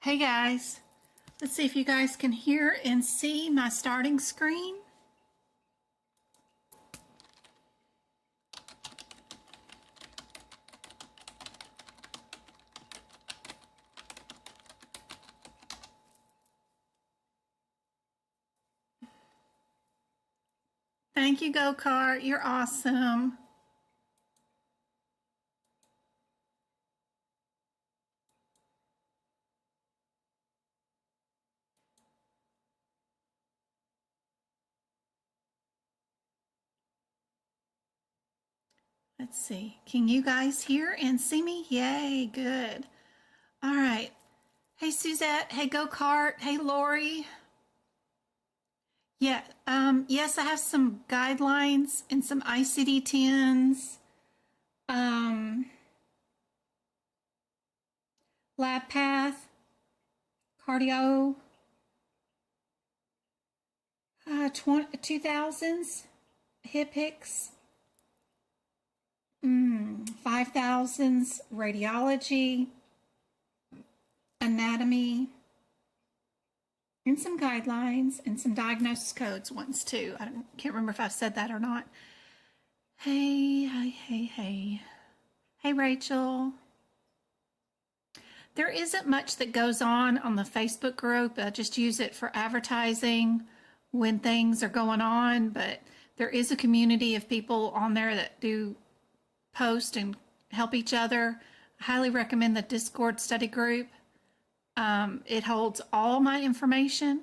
Hey guys, let's see if you guys can hear and see my starting screen. Thank you, Go-Kart. You're awesome. Let's see. Can you guys hear and see me? Yay, good. All right. Hey, Suzette. Hey, Go-Kart. Hey, Lori. Yeah, yes, I have some guidelines and some ICD-10s, lab path, cardio, 2000s, HIPICS, 5000s, radiology, anatomy, and some guidelines and some diagnosis codes ones too. I can't remember if I said that or not. Hey. Hey, Rachel. There isn't much that goes on the Facebook group. I just use it for advertising when things are going on, but there is a community of people on there that do post and help each other. I highly recommend the Discord study group. It holds all my information.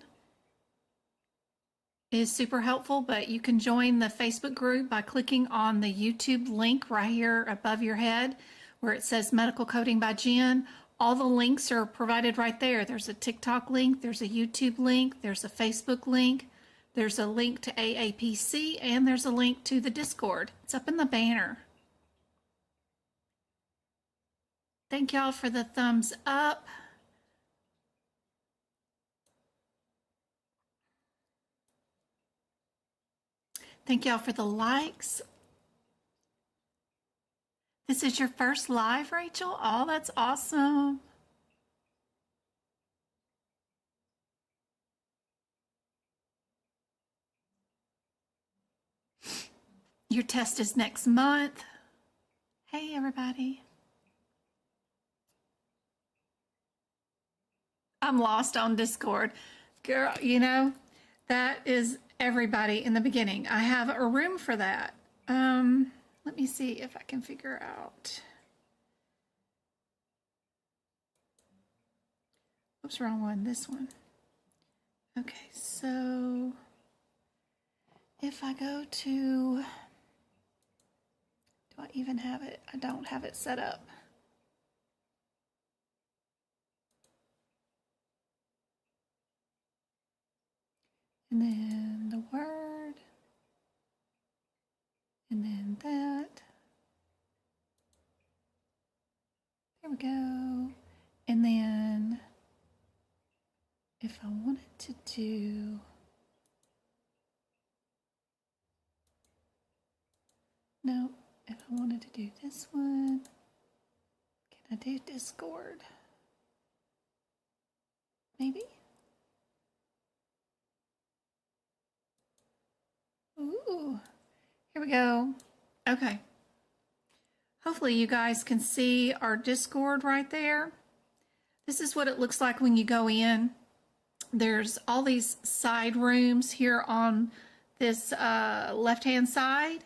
It is super helpful, but you can join the Facebook group by clicking on the YouTube link right here above your head where it says Medical Coding by Jen. All the links are provided right there. There's a TikTok link, there's a YouTube link, there's a Facebook link, there's a link to AAPC, and there's a link to the Discord. It's up in the banner. Thank y'all for the thumbs up. Thank y'all for the likes. This is your first live, Rachel? Oh, that's awesome. Your test is next month. Hey, everybody. I'm lost on Discord. Girl, you know, that is everybody in the beginning. I have a room for that. Let me see if I can figure out. Oops, wrong one. This one. Okay, so if I go to, do I even have it? I don't have it set up. And then the word, and then that. There we go. And then if I wanted to do, no, if I wanted to do this one, can I do Discord? Maybe? Ooh, here we go. Okay. Hopefully you guys can see our Discord right there. This is what it looks like when you go in. There's all these side rooms here on this left-hand side.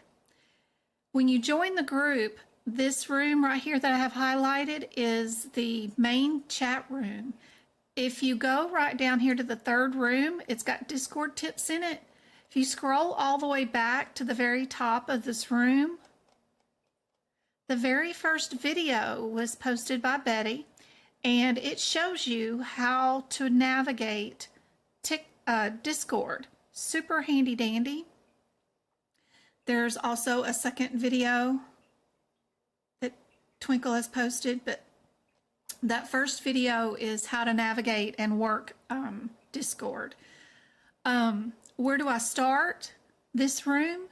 When you join the group, this room right here that I have highlighted is the main chat room. If you go right down here to the third room, it's got Discord tips in it. If you scroll all the way back to the very top of this room, the very first video was posted by Betty, and it shows you how to navigate Discord. Super handy dandy. There's also a second video that Twinkle has posted, but that first video is how to navigate and work Discord. Where do I start? This room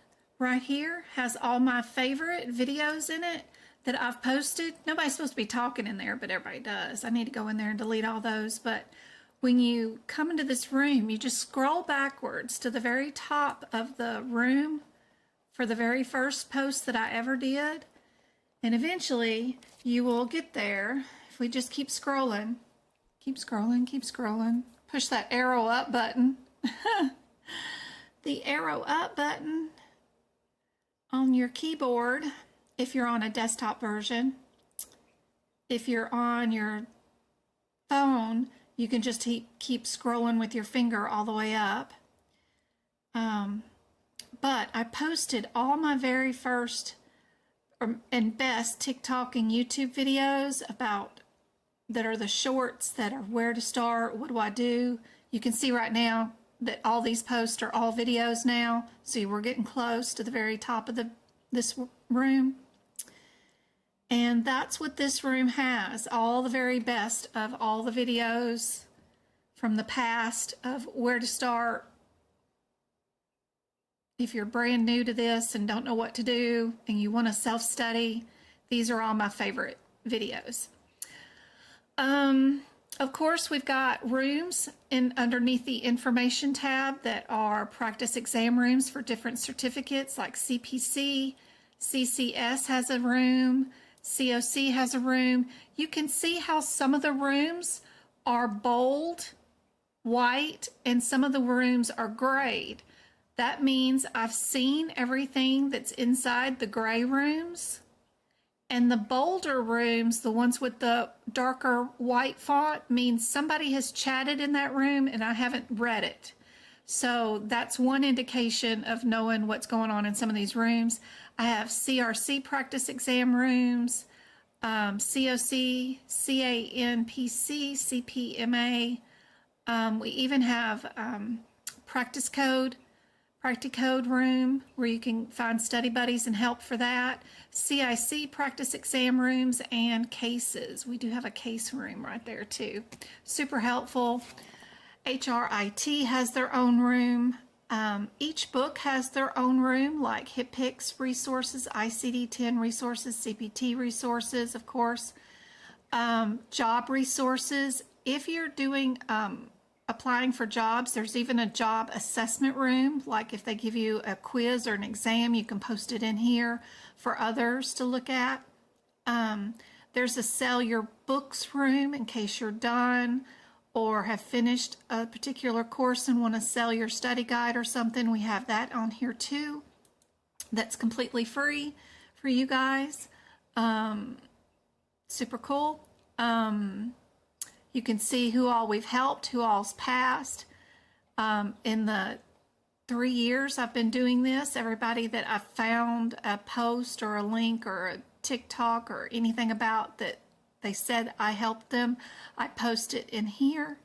right here has all my favorite videos in it that I've posted. Nobody's supposed to be talking in there, but everybody does. I need to go in there and delete all those. But when you come into this room, you just scroll backwards to the very top of the room for the very first post that I ever did. And eventually you will get there if we just keep scrolling. Keep scrolling, keep scrolling. Push that arrow up button. The arrow up button on your keyboard, if you're on a desktop version. If you're on your phone, you can just keep scrolling with your finger all the way up. But I posted all my very first and best TikTok and YouTube videos that are the shorts that are where to start, what do I do. You can see right now that all these posts are all videos now. See, we're getting close to the very top of this room. And that's what this room has, all the very best of all the videos from the past of where to start. If you're brand new to this and don't know what to do and you want to self-study, these are all my favorite videos. Of course, we've got rooms underneath the information tab that are practice exam rooms for different certificates like CPC, CCS has a room, COC has a room. You can see how some of the rooms are bold, white, and some of the rooms are grayed. That means I've seen everything that's inside the gray rooms. And the bolder rooms, the ones with the darker white font, means somebody has chatted in that room and I haven't read it. So that's one indication of knowing what's going on in some of these rooms. I have CRC practice exam rooms, COC, CANPC, CPMA. We even have Practicode room where you can find study buddies and help for that. CIC practice exam rooms and cases. We do have a case room right there too. Super helpful. HRIT has their own room. Each book has their own room, like HipPix resources, ICD-10 resources, CPT resources, of course. Job resources. If you're doing applying for jobs, there's even a job assessment room. Like if they give you a quiz or an exam, you can post it in here for others to look at. There's a sell your books room in case you're done or have finished a particular course and want to sell your study guide or something. We have that on here too. That's completely free for you guys. Super cool. You can see who all we've helped, who all's passed. In the 3 years I've been doing this, everybody that I've found a post or a link or a TikTok or anything about that they said I helped them, I post it in here.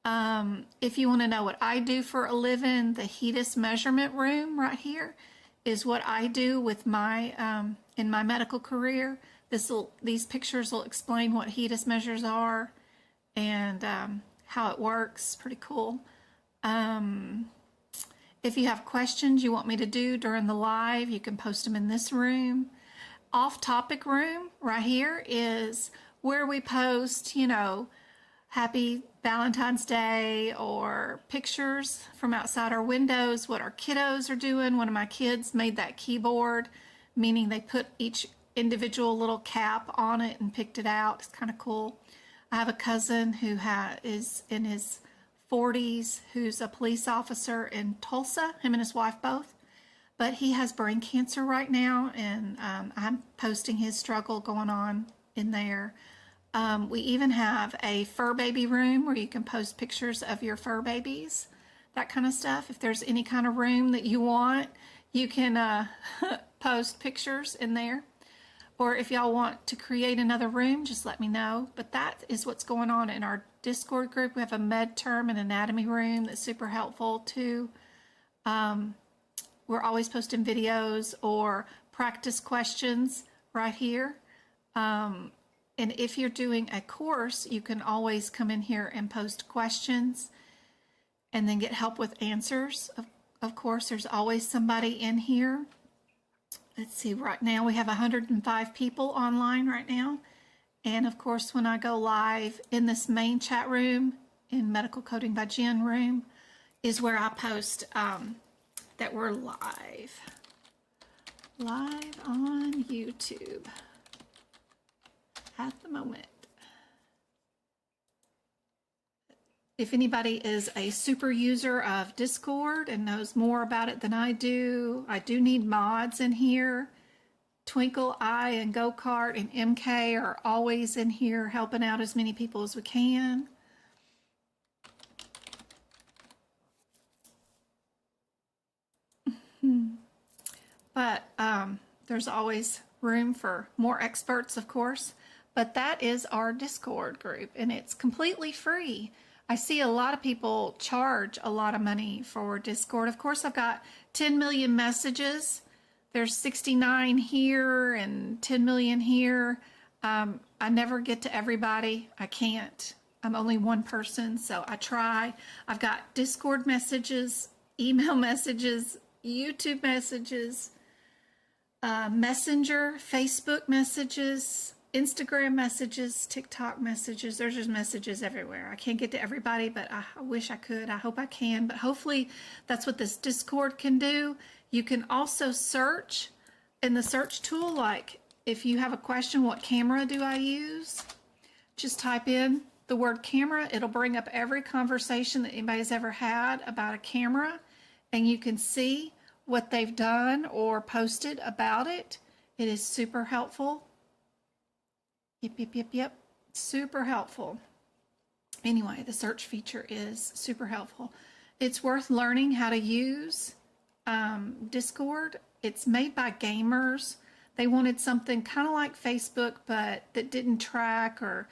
If you want to know what I do for a living, the HEDIS measurement room right here is what I do with my in my medical career. These pictures will explain what HEDIS measures are and how it works. Pretty cool. If you have questions you want me to do during the live, you can post them in this room. Off-topic room right here is where we post, you know, happy Valentine's Day or pictures from outside our windows, what our kiddos are doing. One of my kids made that keyboard, meaning they put each individual little cap on it and picked it out. It's kind of cool. I have a cousin who is in his 40s who's a police officer in Tulsa, him and his wife both. But he has brain cancer right now, and I'm posting his struggle going on in there. We even have a fur baby room where you can post pictures of your fur babies, that kind of stuff. If there's any kind of room that you want, you can post pictures in there. Or if y'all want to create another room, just let me know. But that is what's going on in our Discord group. We have a med term and anatomy room that's super helpful too. We're always posting videos or practice questions right here. And if you're doing a course, you can always come in here and post questions and then get help with answers. Of course, there's always somebody in here let's see, right now we have 105 people online right now. And of course, when I go live in this main chat room, in Medical Coding by Jen room, is where I post that we're live on YouTube at the moment. If anybody is a super user of Discord and knows more about it than I do need mods in here. Twinkle, I, and Go-Kart and MK are always in here helping out as many people as we can. But there's always room for more experts, of course. But that is our Discord group, and it's completely free. I see a lot of people charge a lot of money for Discord. Of course, I've got 10 million messages. There's 69 here and 10 million here. I never get to everybody. I can't. I'm only one person, so I try. I've got Discord messages, email messages, YouTube messages, Messenger, Facebook messages, Instagram messages, TikTok messages. There's just messages everywhere. I can't get to everybody, but I wish I could. I hope I can, but hopefully that's what this Discord can do. You can also search in the search tool, like if you have a question, what camera do I use? Just type in the word camera. It'll bring up every conversation that anybody's ever had about a camera, and you can see what they've done or posted about it. It is super helpful. Yep. Super helpful. Anyway, the search feature is super helpful. It's worth learning how to use Discord. It's made by gamers. They wanted something kind of like Facebook, but that didn't track or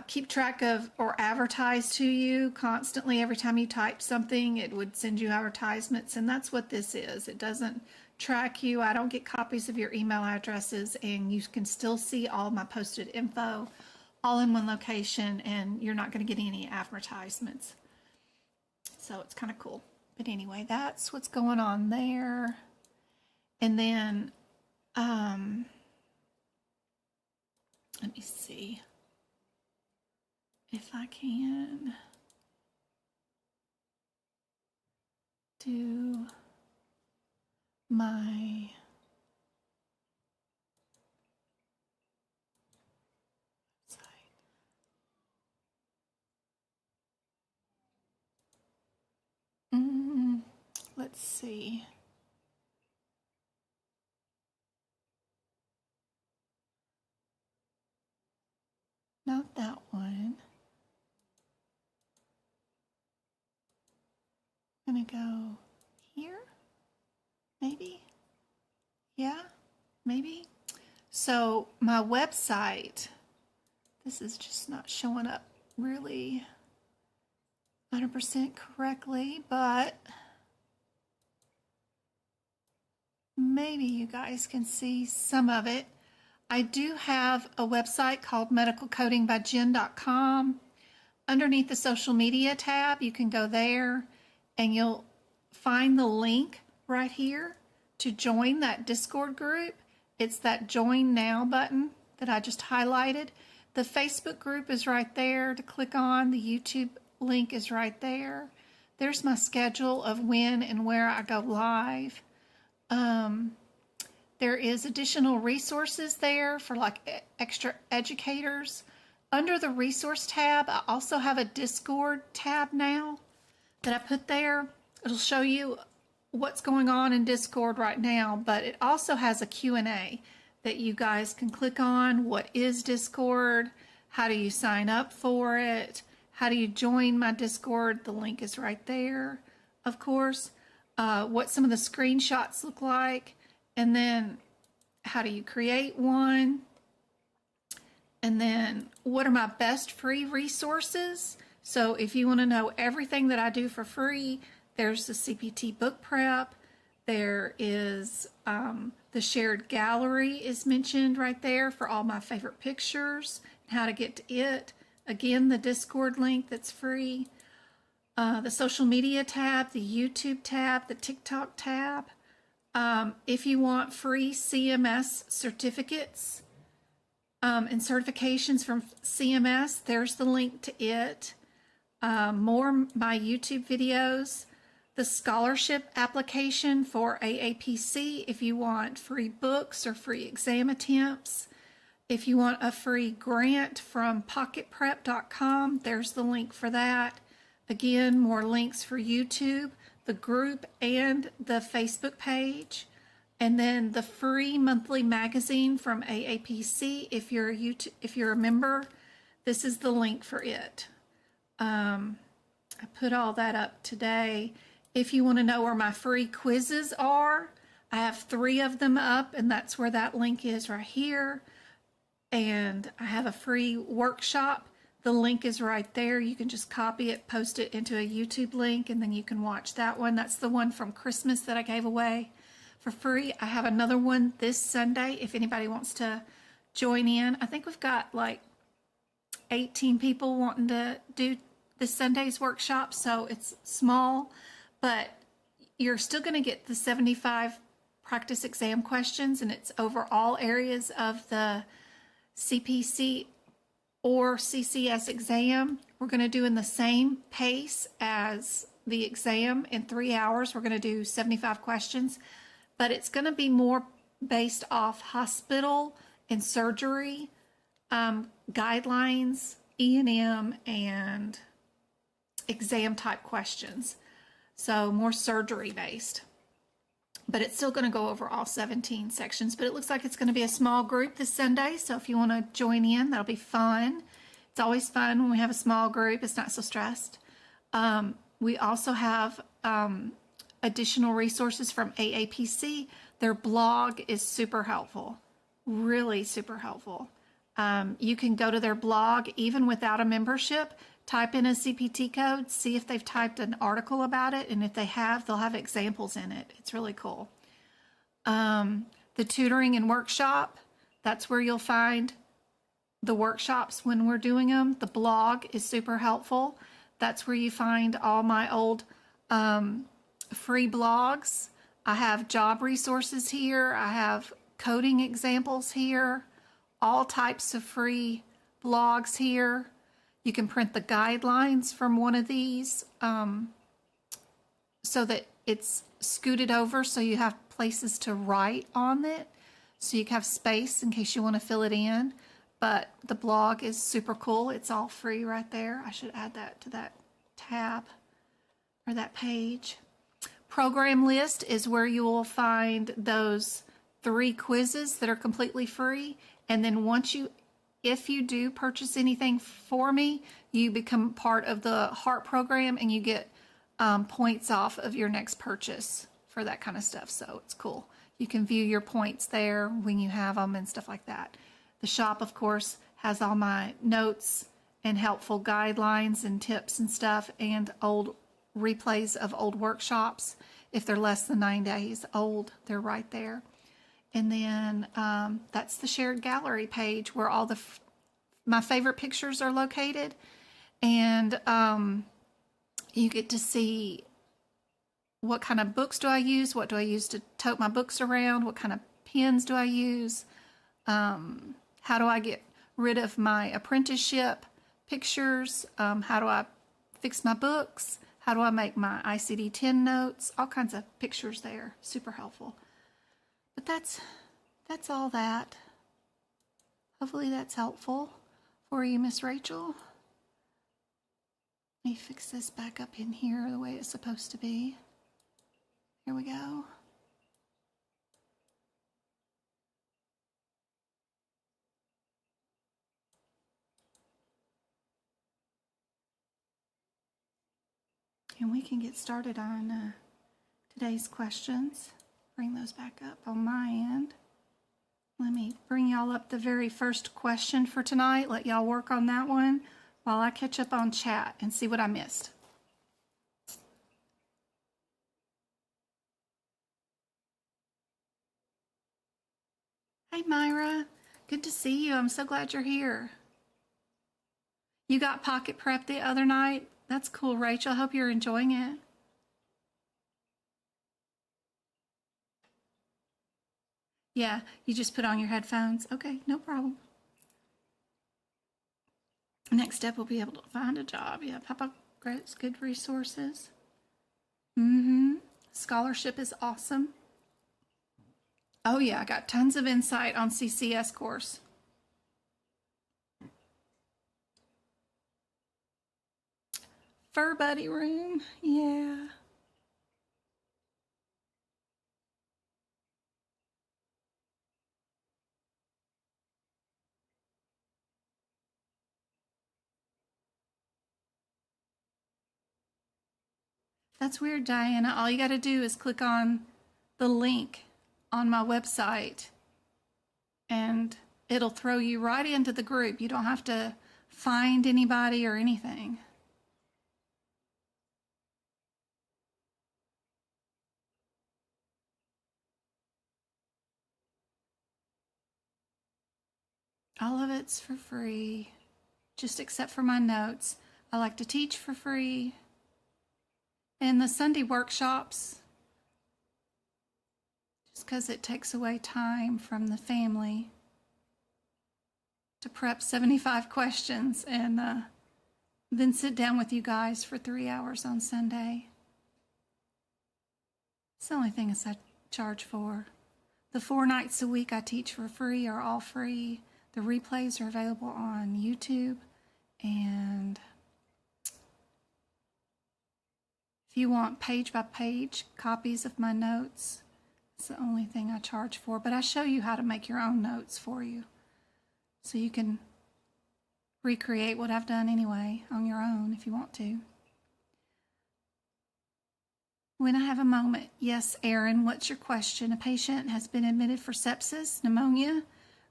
keep track of or advertise to you constantly. Every time you type something, it would send you advertisements, and that's what this is. It doesn't track you. I don't get copies of your email addresses, and you can still see all my posted info all in one location, and you're not going to get any advertisements. So it's kind of cool. But anyway, that's what's going on there. And then let me see if I can do my website. Let's see. Not that one. I'm gonna go here, maybe. Yeah, maybe. So my website, this is just not showing up really 100% correctly, but maybe you guys can see some of it. I do have a website called medicalcodingbyjen.com. Underneath the social media tab, you can go there and you'll find the link right here to join that Discord group. It's that join now button that I just highlighted. The Facebook group is right there to click on. The YouTube link is right there. There's my schedule of when and where I go live. There is additional resources there for like extra educators. Under the resource tab, I also have a Discord tab now that I put there. It'll show you what's going on in Discord right now, but it also has a Q&A that you guys can click on. What is Discord? How do you sign up for it? How do you join my Discord? The link is right there, of course. What some of the screenshots look like, and then how do you create one? And then what are my best free resources? So if you want to know everything that I do for free, there's the CPT book prep. There is the shared gallery is mentioned right there for all my favorite pictures and how to get to it. Again, the Discord link that's free. The social media tab, the YouTube tab, the TikTok tab. If you want free CMS certificates and certifications from CMS, there's the link to it. More my YouTube videos, the scholarship application for AAPC if you want free books or free exam attempts. If you want a free grant from pocketprep.com, there's the link for that. Again, more links for YouTube, the group, and the Facebook page. And then the free monthly magazine from AAPC if you're a member. This is the link for it. I put all that up today. If you want to know where my free quizzes are, I have 3 of them up, and that's where that link is right here. And I have a free workshop. The link is right there. You can just copy it, post it into a YouTube link, and then you can watch that one. That's the one from Christmas that I gave away for free. I have another one this Sunday if anybody wants to join in. I think we've got like 18 people wanting to do this Sunday's workshop, so it's small, but you're still going to get the 75 practice exam questions, and it's over all areas of the CPC or CCS exam. We're going to do in the same pace as the exam in 3 hours. We're going to do 75 questions, but it's going to be more based off hospital and surgery guidelines, E&M, and exam type questions. So more surgery based. But it's still going to go over all 17 sections. But it looks like it's going to be a small group this Sunday. So if you want to join in, that'll be fun. It's always fun when we have a small group. It's not so stressed. We also have additional resources from AAPC. Their blog is super helpful. Really super helpful. You can go to their blog even without a membership. Type in a CPT code, see if they've typed an article about it, and if they have, they'll have examples in it. It's really cool. The tutoring and workshop, that's where you'll find the workshops when we're doing them. The blog is super helpful. That's where you find all my old free blogs. I have job resources here. I have coding examples here. All types of free blogs here. You can print the guidelines from one of these so that it's scooted over so you have places to write on it. So you have space in case you want to fill it in. But the blog is super cool. It's all free right there. I should add that to that tab or that page. Program list is where you will find those 3 quizzes that are completely free. And then if you do purchase anything for me, you become part of the HEART program and you get points off of your next purchase for that kind of stuff. So it's cool. You can view your points there when you have them and stuff like that. The shop, of course, has all my notes and helpful guidelines and tips and stuff, and old replays of old workshops. If they're less than 9 days old, they're right there. And then that's the shared gallery page where all my favorite pictures are located. And you get to see what kind of books do I use, what do I use to tote my books around, what kind of pens do I use, how do I get rid of my apprenticeship pictures, how do I fix my books, how do I make my ICD-10 notes, all kinds of pictures there, super helpful. But that's all that. Hopefully that's helpful for you, Miss Rachel. Let me fix this back up in here the way it's supposed to be. Here we go. And we can get started on today's questions. Bring those back up on my end. Let me bring y'all up the very first question for tonight. Let y'all work on that one while I catch up on chat and see what I missed. Hey Myra, good to see you. I'm so glad you're here. You got pocket prep the other night? That's cool, Rachel. I hope you're enjoying it. Yeah, you just put on your headphones. Okay, no problem. Next step will be able to find a job. Yeah, Papa Grows good resources. Scholarship is awesome. Oh yeah, I got tons of insight on CCS course. Fur buddy room, yeah. That's weird, Diana. All you got to do is click on the link on my website and it'll throw you right into the group. You don't have to find anybody or anything. All of it's for free, just except for my notes. I like to teach for free. And the Sunday workshops, just because it takes away time from the family to prep 75 questions and then sit down with you guys for 3 hours on Sunday. It's the only thing I charge for. The 4 nights a week I teach for free are all free. The replays are available on YouTube. And if you want page by page copies of my notes, it's the only thing I charge for. But I show you how to make your own notes for you, so you can recreate what I've done anyway on your own if you want to. When I have a moment. Yes, Aaron, what's your question? A patient has been admitted for sepsis, pneumonia,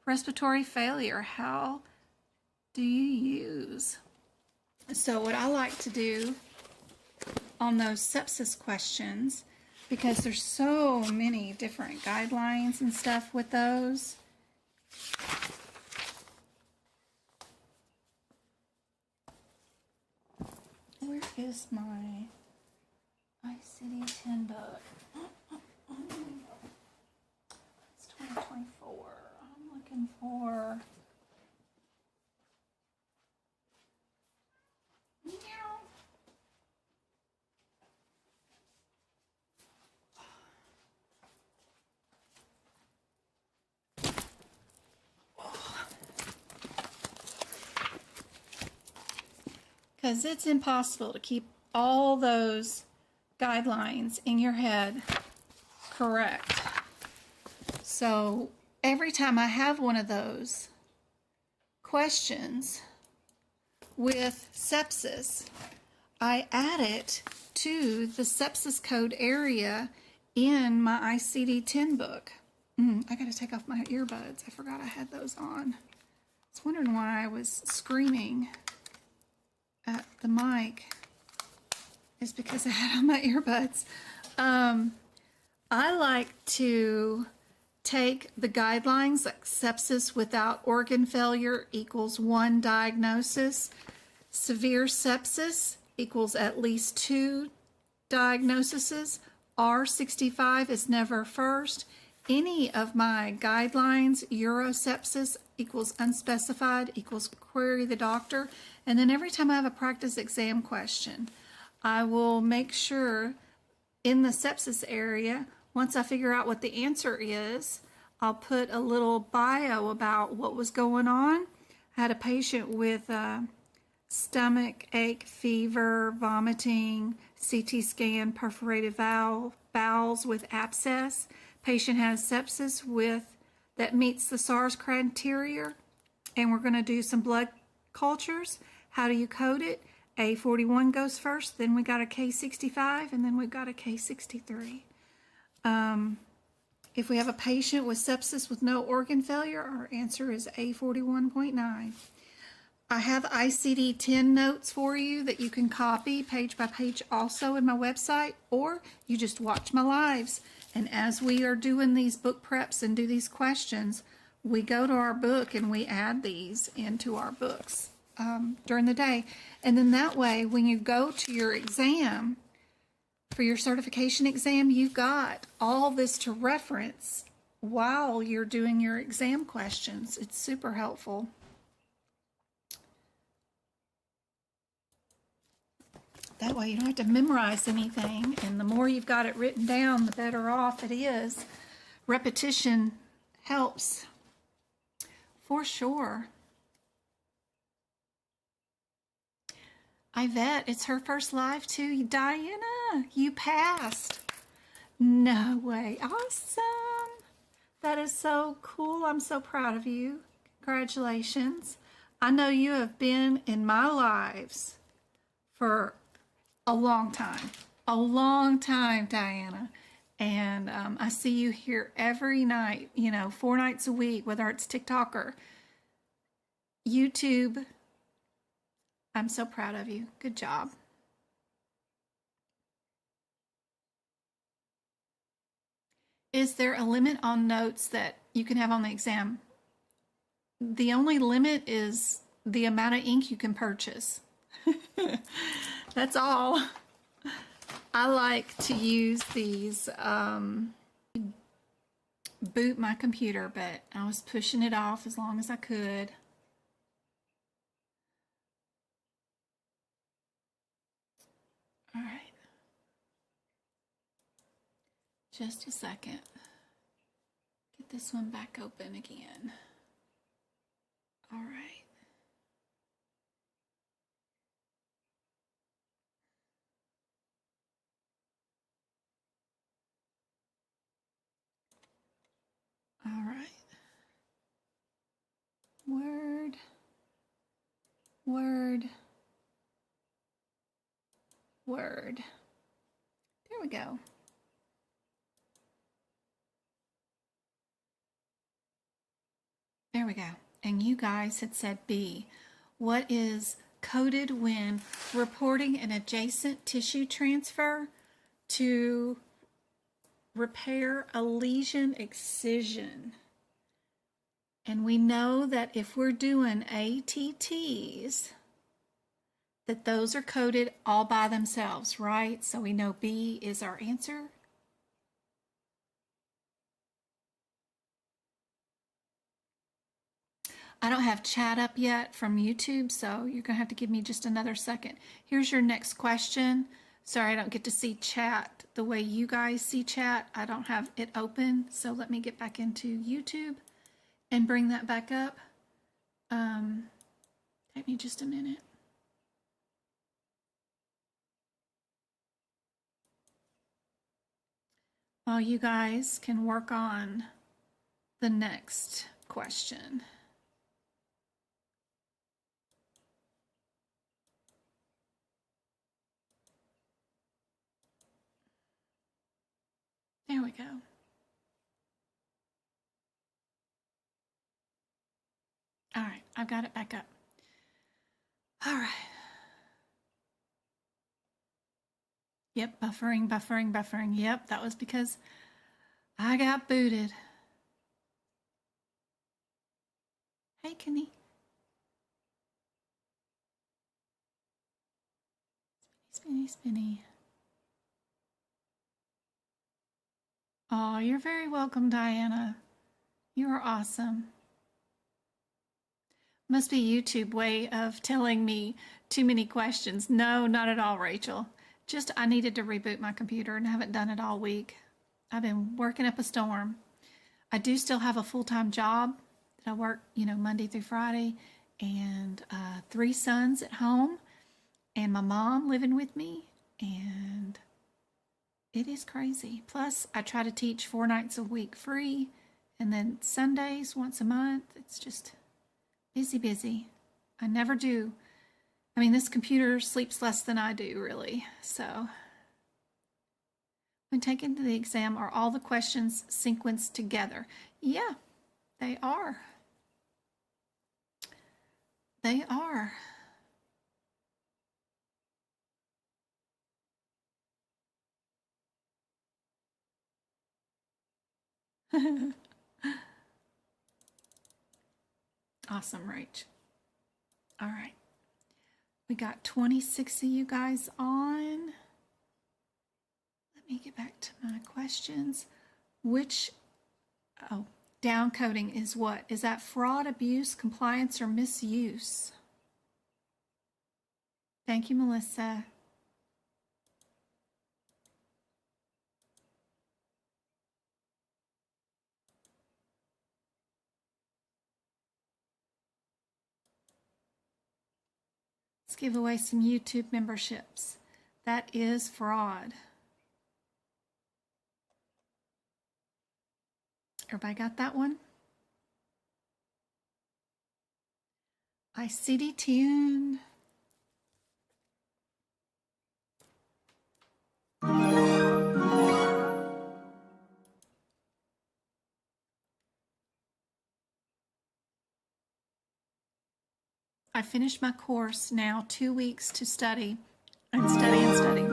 respiratory failure. How do you use? So what I like to do on those sepsis questions, because there's so many different guidelines and stuff with those. Where is my ICD-10 book? It's 2024. I'm looking for... Because it's impossible to keep all those guidelines in your head correct. So every time I have one of those questions with sepsis, I add it to the sepsis code area in my ICD-10 book. I gotta take off my earbuds. I forgot I had those on. I was wondering why I was screaming at the mic. Is because I had on my earbuds. I like to take the guidelines like sepsis without organ failure equals 1 diagnosis, severe sepsis equals at least 2 diagnoses, R65 is never first. Any of my guidelines, urosepsis equals unspecified equals query the doctor. And then every time I have a practice exam question, I will make sure in the sepsis area, once I figure out what the answer is, I'll put a little bio about what was going on. I had a patient with stomach ache, fever, vomiting, CT scan, perforated bowels with abscess. Patient has sepsis that meets the SARS criteria, and we're going to do some blood cultures. How do you code it? A41 goes first, then we got a K65, and then we've got a K63. If we have a patient with sepsis with no organ failure, our answer is A41.9. I have ICD-10 notes for you that you can copy page by page also in my website, or you just watch my lives. And as we are doing these book preps and do these questions, we go to our book and we add these into our books during the day. And then that way, when you go to your exam, for your certification exam, you've got all this to reference while you're doing your exam questions. It's super helpful. That way you don't have to memorize anything, and the more you've got it written down, the better off it is. Repetition helps, for sure. Yvette, it's her first live too. Diana, you passed. No way. Awesome. That is so cool. I'm so proud of you. Congratulations. I know you have been in my lives for a long time, Diana. And I see you here every night, 4 nights a week, whether it's TikTok or YouTube. I'm so proud of you. Good job. Is there a limit on notes that you can have on the exam? The only limit is the amount of ink you can purchase. That's all. I like to use these, boot my computer, but I was pushing it off as long as I could. All right. Just a second. Get this one back open again. All right. All right. Word. There we go. There we go. And you guys had said B. What is coded when reporting an adjacent tissue transfer to repair a lesion excision? And we know that if we're doing ATTs, that those are coded all by themselves, right? So we know B is our answer. I don't have chat up yet from YouTube, so you're gonna have to give me just another second. Here's your next question. Sorry, I don't get to see chat the way you guys see chat. I don't have it open, so let me get back into YouTube and bring that back up. Take me just a minute. While you guys can work on the next question. There we go. All right, I've got it back up. All right. Yep, buffering. Yep, that was because I got booted. Hey, Kenny. Spinny. Oh, you're very welcome, Diana. You are awesome. Must be YouTube way of telling me too many questions. No, not at all, Rachel. Just I needed to reboot my computer and haven't done it all week. I've been working up a storm. I do still have a full-time job that I work, Monday through Friday, and 3 sons at home, and my mom living with me, and it is crazy. Plus, I try to teach 4 nights a week free, and then Sundays once a month. It's just busy. I never do. I mean, this computer sleeps less than I do, really. So, when taken to the exam, are all the questions sequenced together? Yeah, they are. They are. Awesome, Rach. All right. We got 26 of you guys on. Let me get back to my questions. Which Oh, downcoding is what? Is that fraud, abuse, compliance, or misuse? Thank you, Melissa. Let's give away some YouTube memberships. That is fraud. Everybody got that one? ICD tune. I finished my course now, 2 weeks to study and study and study.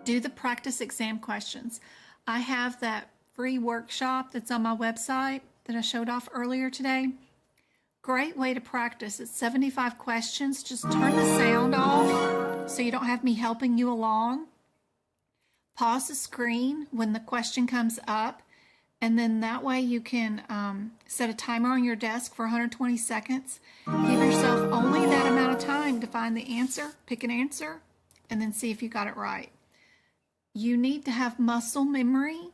Do the practice exam questions. I have that free workshop that's on my website that I showed off earlier today. Great way to practice. It's 75 questions. Just turn the sound off so you don't have me helping you along. Pause the screen when the question comes up, and then that way you can set a timer on your desk for 120 seconds. Give yourself only that amount of time to find the answer, pick an answer, and then see if you got it right. You need to have muscle memory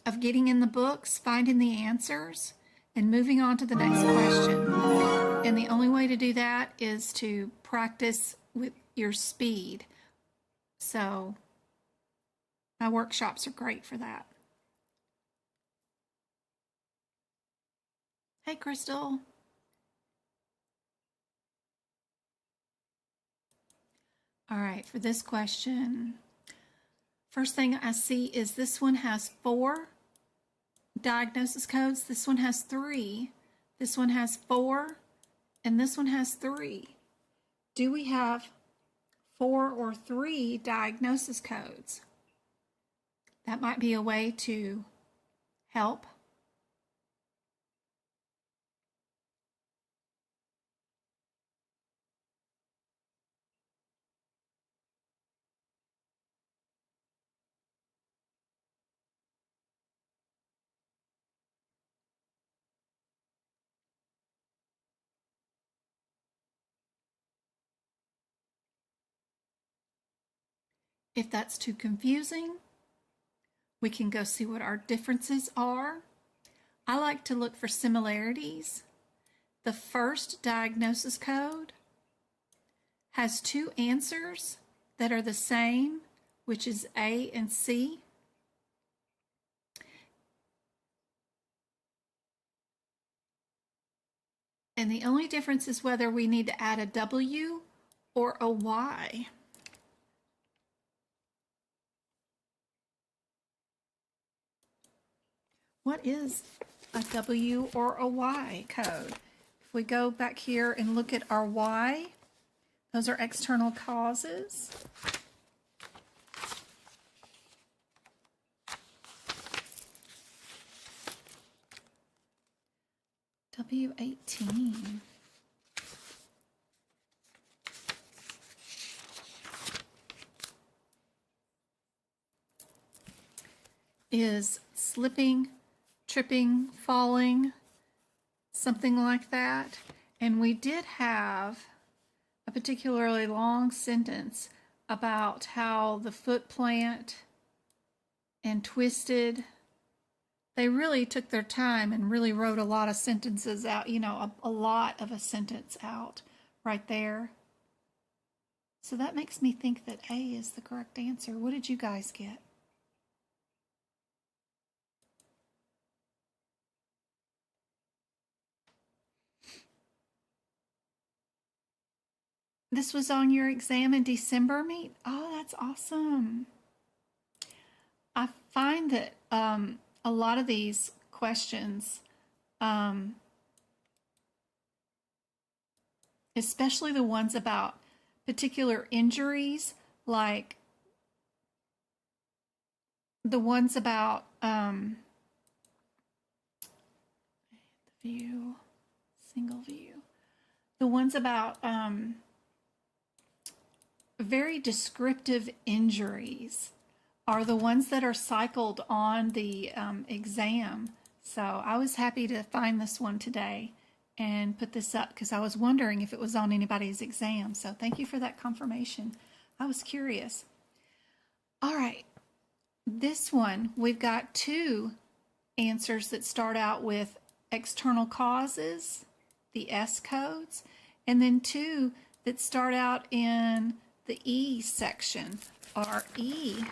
of getting in the books, finding the answers, and moving on to the next question. And the only way to do that is to practice with your speed. So my workshops are great for that. Hey, Crystal. All right, for this question, first thing I see is this one has 4 diagnosis codes. This one has 3. This one has 4. And this one has 3. Do we have 4 or 3 diagnosis codes? That might be a way to help. If that's too confusing, we can go see what our differences are. I like to look for similarities. The first diagnosis code has 2 answers that are the same, which is A and C. And the only difference is whether we need to add a W or a Y. What is a W or a Y code? If we go back here and look at our Y, those are external causes. W18. Is slipping, tripping, falling, something like that. And we did have a particularly long sentence about how the foot plant and twisted, they really took their time and really wrote a lot of sentences out, you know, a lot of a sentence out right there. So that makes me think that A is the correct answer. What did you guys get? This was on your exam in December, meet? Oh, that's awesome. I find that a lot of these questions, especially the ones about particular injuries, like the ones about the view, single view, the ones about very descriptive injuries are the ones that are cycled on the exam So I was happy to find this one today and put this up because I was wondering if it was on anybody's exam. So thank you for that confirmation. I was curious. All right, this one, we've got two answers that start out with external causes, the S codes, and then two that start out in the E section, or E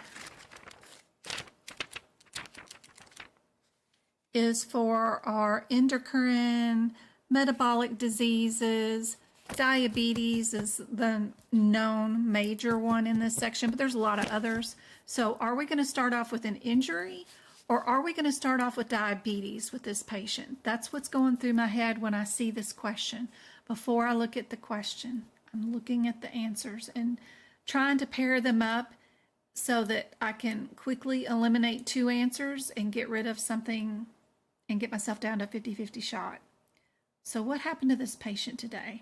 is for our endocrine, metabolic diseases. Diabetes is the known major one in this section, but there's a lot of others. So are we going to start off with an injury, or are we going to start off with diabetes with this patient? That's what's going through my head when I see this question. Before I look at the question, I'm looking at the answers and trying to pair them up so that I can quickly eliminate two answers and get rid of something and get myself down to a 50-50 shot. So what happened to this patient today?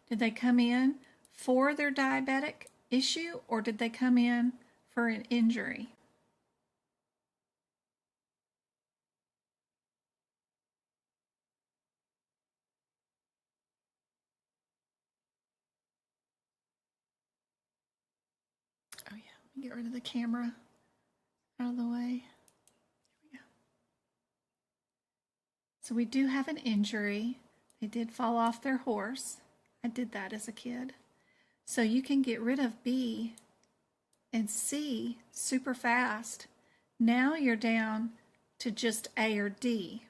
Did they come in for their diabetic issue, or did they come in for an injury? Oh yeah, let me get rid of the camera out of the way. There we go. So we do have an injury. They did fall off their horse. I did that as a kid. So you can get rid of B and C super fast. Now you're down to just A or D.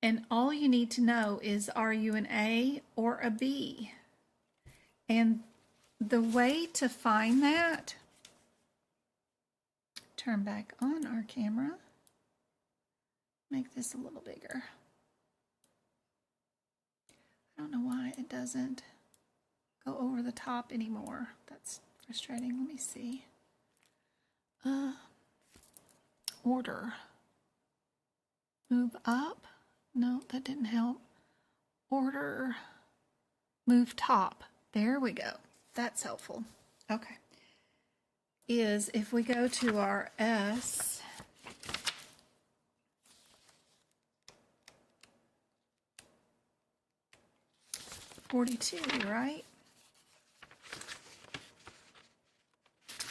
And all you need to know is, are you an A or a B? And the way to find that, turn back on our camera, make this a little bigger. I don't know why it doesn't go over the top anymore. That's frustrating. Let me see. Order. Move up. No, that didn't help. Order. Move top. There we go. That's helpful. Okay. Is if we go to our S, (42), right?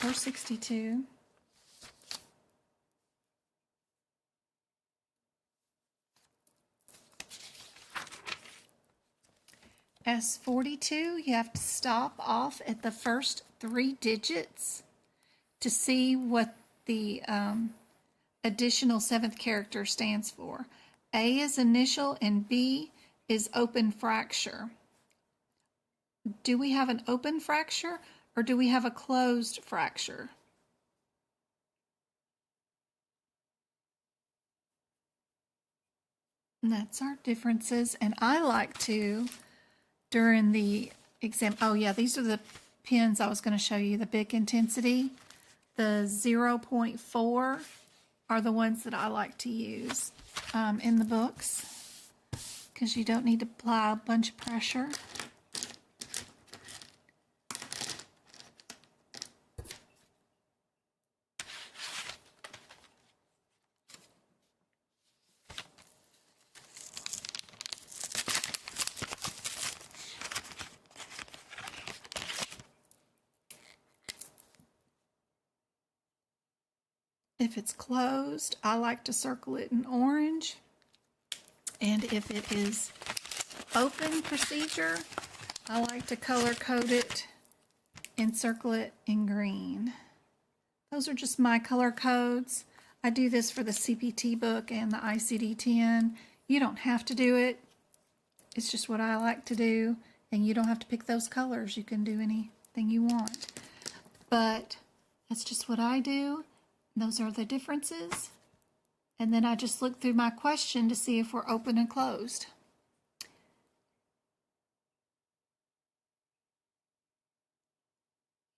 Or 62. S42, you have to stop off at the first 3 digits to see what the additional 7th character stands for. A is initial and B is open fracture. Do we have an open fracture or do we have a closed fracture? And that's our differences. And I like to, during the exam, oh yeah, these are the pins I was going to show you, the big intensity. The 0.4 are the ones that I like to use in the books because you don't need to apply a bunch of pressure. If it's closed, I like to circle it in orange. And if it is open procedure, I like to color code it and circle it in green. Those are just my color codes. I do this for the CPT book and the ICD-10. You don't have to do it. It's just what I like to do. And you don't have to pick those colors. You can do anything you want. But that's just what I do. Those are the differences. And then I just look through my question to see if we're open and closed.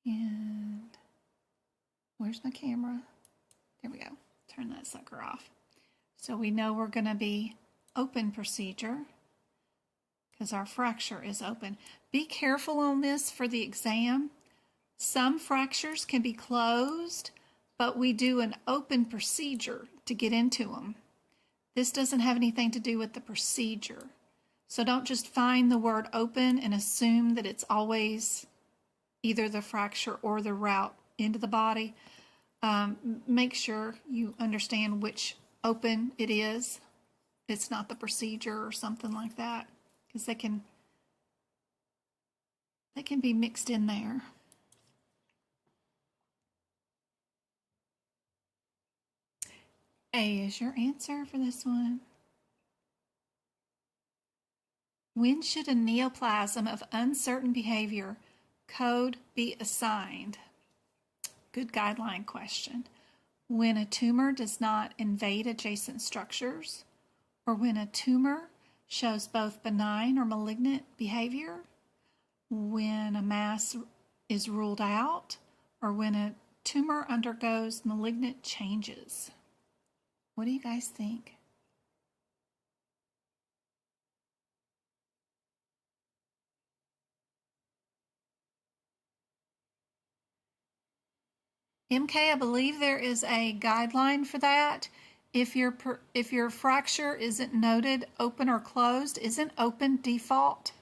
And where's my camera? There we go. Turn that sucker off. So we know we're going to be open procedure because our fracture is open. Be careful on this for the exam. Some fractures can be closed, but we do an open procedure to get into them. This doesn't have anything to do with the procedure. So don't just find the word open and assume that it's always either the fracture or the route into the body. Make sure you understand which open it is. It's not the procedure or something like that, because they can be mixed in there. A is your answer for this one. When should a neoplasm of uncertain behavior code be assigned? Good guideline question. When a tumor does not invade adjacent structures, or when a tumor shows both benign or malignant behavior, when a mass is ruled out, or when a tumor undergoes malignant changes. What do you guys think? MK, I believe there is a guideline for that. If your fracture isn't noted open or closed, isn't open default?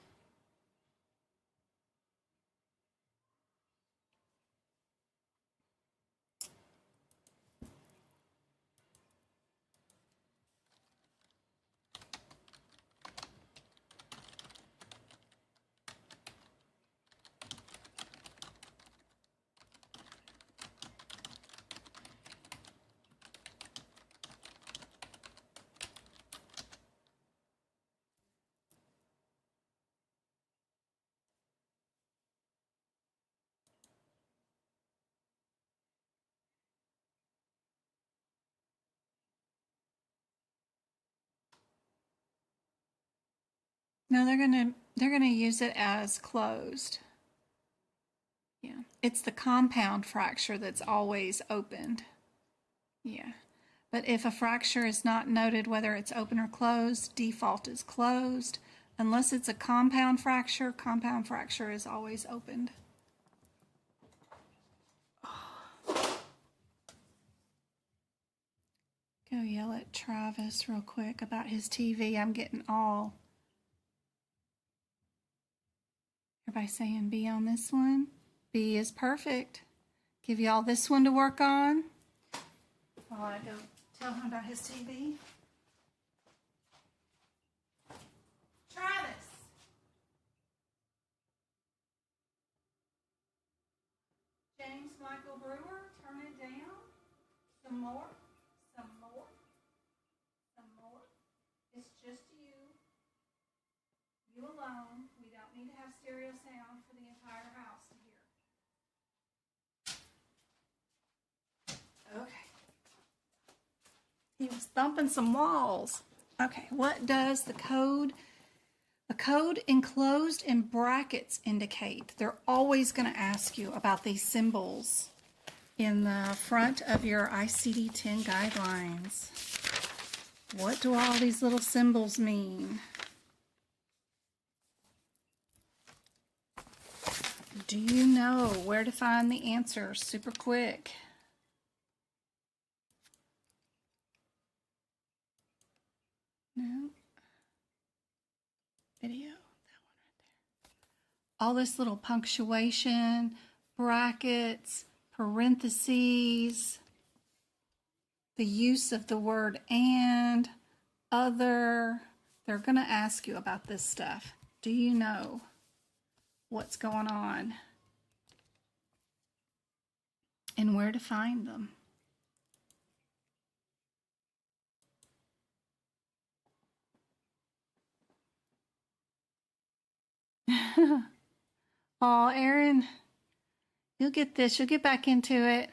No, they're gonna use it as closed. Yeah, it's the compound fracture that's always opened. Yeah, but if a fracture is not noted whether it's open or closed, default is closed. Unless it's a compound fracture is always opened. Go yell at Travis real quick about his TV. I'm getting all... Everybody saying B on this one? B is perfect. Give y'all this one to work on while I go tell him about his TV. Travis! James Michael Brewer, turn it down. Some more. Some more. Some more. It's just you. You alone. We don't need to have stereo sound for the entire house to hear. Okay. He was thumping some walls. Okay, what does the code? A code enclosed in brackets indicate. They're always going to ask you about these symbols in the front of your ICD-10 guidelines. What do all these little symbols mean? Do you know where to find the answer super quick? No. Video, that one right there. All this little punctuation, brackets, parentheses, the use of the word and, other. They're going to ask you about this stuff. Do you know what's going on and where to find them? Oh, Erin, you'll get this. You'll get back into it.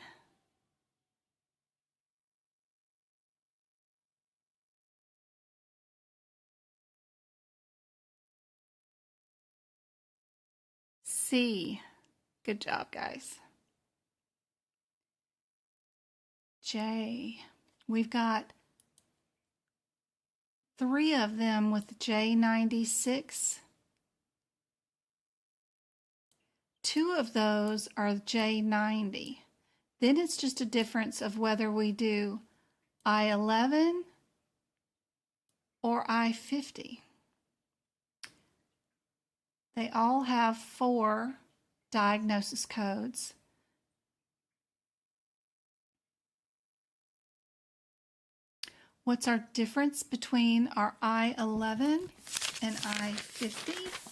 C. Good job, guys. J. We've got 3 of them with J96. 2 of those are J90. Then it's just a difference of whether we do I-11 or I-50. They all have 4 diagnosis codes. What's our difference between our I-11 and I-50?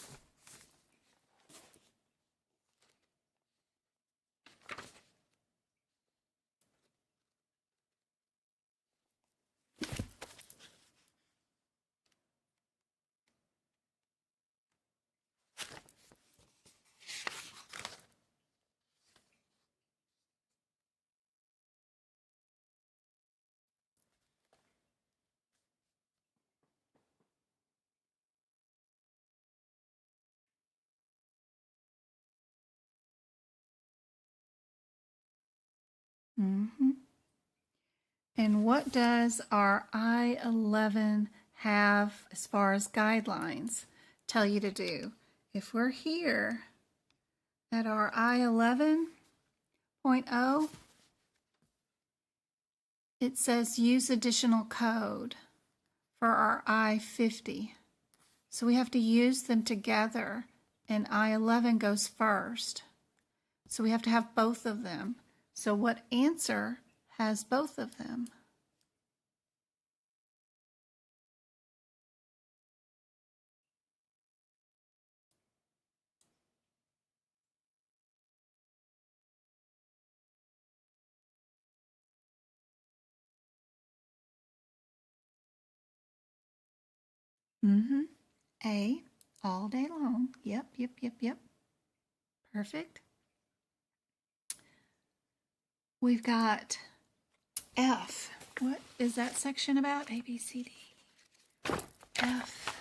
And what does our I-11 have as far as guidelines tell you to do? If we're here at our I-11.0, it says use additional code for our I-50. So we have to use them together, and I-11 goes first. So we have to have both of them. So what answer has both of them? A, all day long. Yep. Perfect. We've got F. What is that section about? A, B, C, D. F.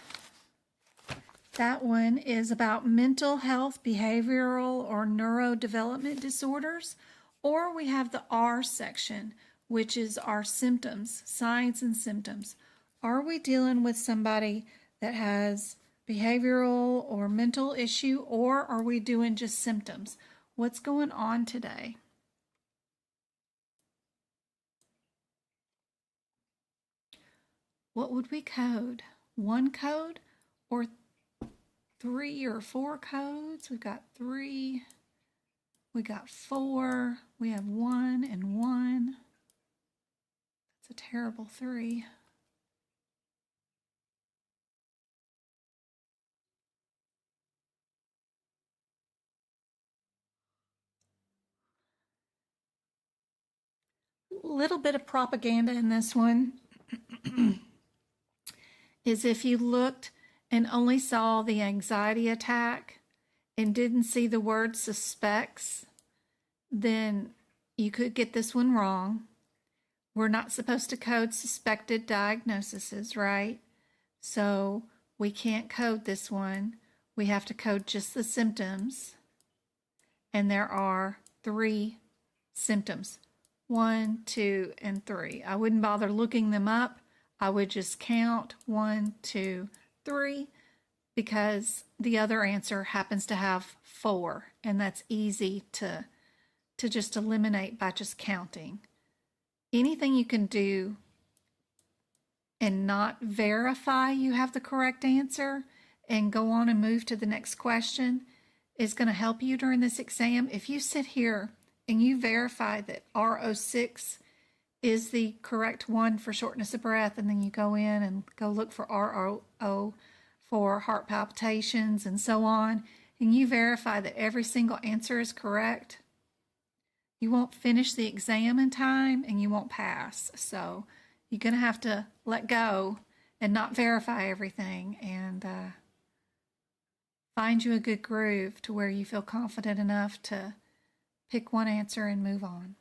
That one is about mental health, behavioral, or neurodevelopment disorders. Or we have the R section, which is our symptoms, signs and symptoms. Are we dealing with somebody that has behavioral or mental issue, or are we doing just symptoms? What's going on today? What would we code? 1 code or 3 or 4 codes? We've got 3, we got 4, we have 1 and 1. That's a terrible 3. A little bit of propaganda in this one is if you looked and only saw the anxiety attack and didn't see the word suspects, then you could get this one wrong. We're not supposed to code suspected diagnoses, right? So we can't code this one. We have to code just the symptoms. And there are 3 symptoms. 1, 2, and 3. I wouldn't bother looking them up. I would just count 1, 2, 3, because the other answer happens to have 4, and that's easy to just eliminate by just counting. Anything you can do and not verify you have the correct answer and go on and move to the next question is going to help you during this exam. If you sit here and you verify that RO6 is the correct one for shortness of breath, and then you go in and go look for RO for heart palpitations and so on, and you verify that every single answer is correct, you won't finish the exam in time and you won't pass. So you're going to have to let go and not verify everything and find you a good groove to where you feel confident enough to pick one answer and move on.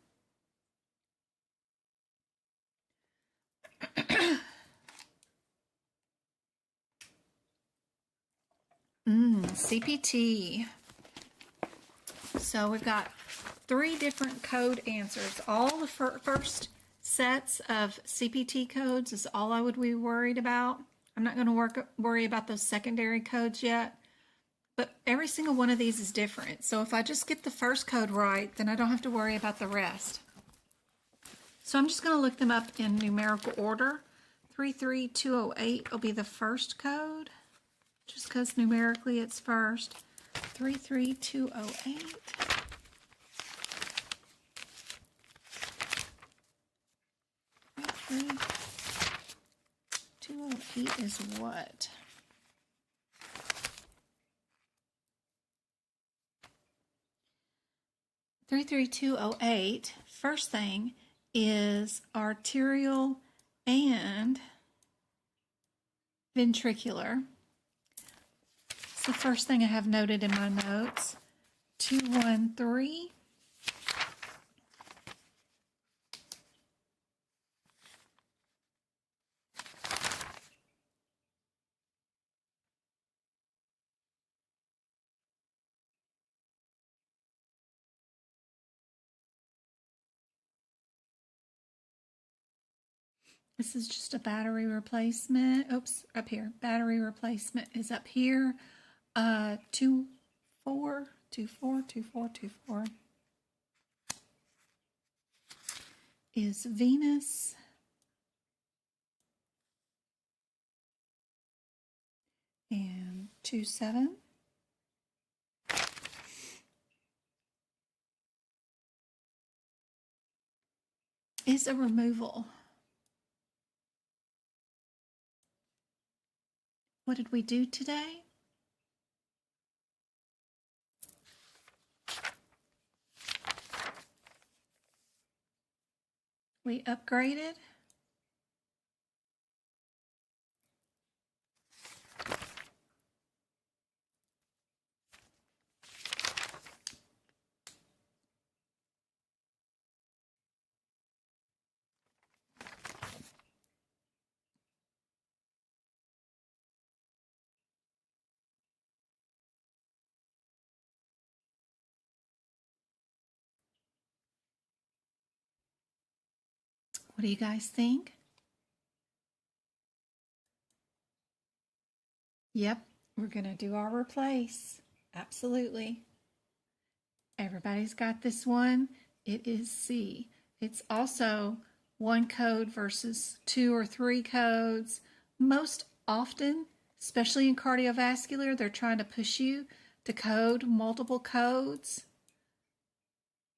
CPT. So we've got 3 different code answers. All the first sets of CPT codes is all I would be worried about. I'm not going to worry about those secondary codes yet. But every single one of these is different. So if I just get the first code right, then I don't have to worry about the rest. So I'm just going to look them up in numerical order. 33208 will be the first code, just because numerically it's first. 33208. 33208 is what? First thing is arterial and ventricular. It's the first thing I have noted in my notes. 213. This is just a battery replacement. Oops, up here. Battery replacement is up here. 2424 is Venus. And 27 is a removal. What did we do today? We upgraded. What do you guys think? Yep, we're going to do our replace. Absolutely. Everybody's got this one. It is C. It's also one code versus 2 or 3 codes. Most often, especially in cardiovascular, they're trying to push you to code multiple codes.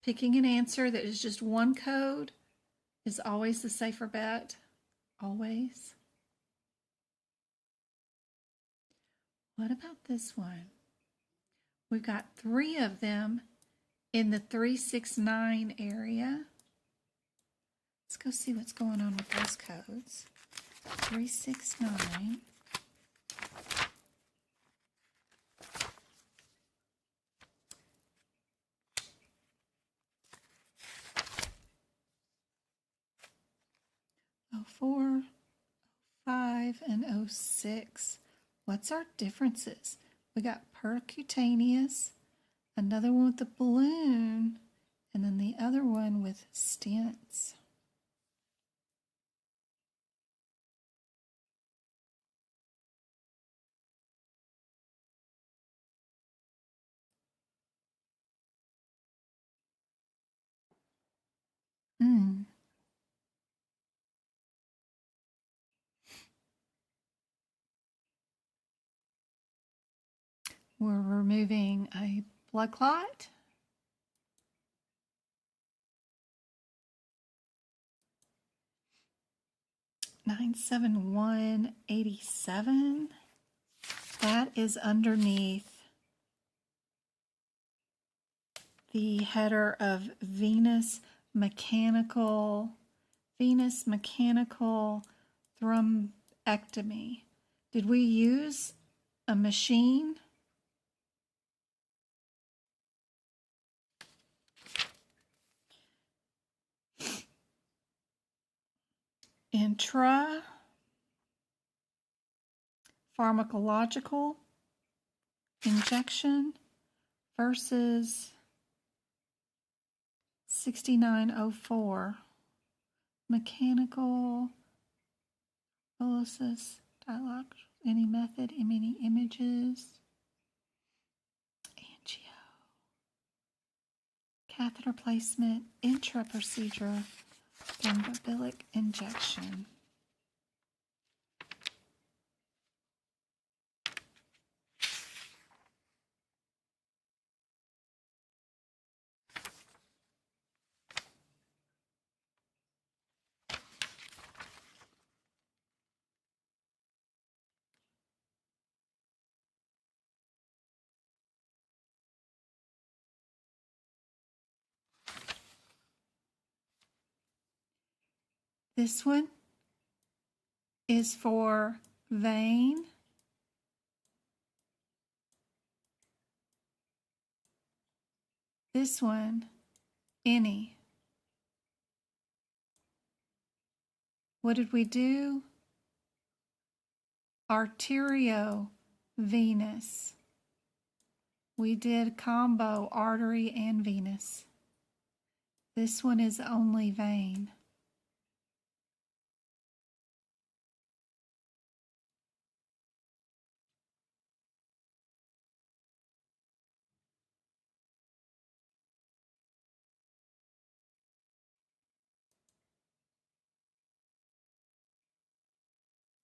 Picking an answer that is just one code is always the safer bet. Always. What about this one? We've got 3 of them in the 369 area. Let's go see what's going on with those codes. 369. Oh, 04, 05, and 06. What's our differences? We got percutaneous, another one with the balloon, and then the other one with stents. We're removing a blood clot. $971.87. That is underneath the header of venous mechanical thrombectomy. Did we use a machine? Intra pharmacological injection versus 6904 mechanical dialysis, any method, any images. catheter placement, intra-procedure, thrombobilic injection. This one is for vein. This one, any. What did we do? Arteriovenous. We did combo artery and venous. This one is only vein.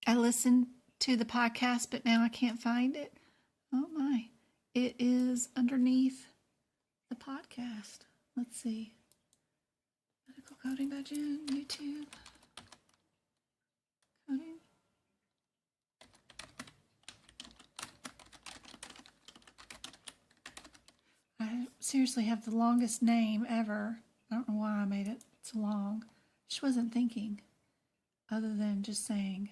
I listened to the podcast, but now I can't find it. Oh my. It is underneath the podcast. Let's see. Medical coding by Jen, YouTube. Coding. I seriously have the longest name ever. I don't know why I made it so long. Just wasn't thinking other than just saying.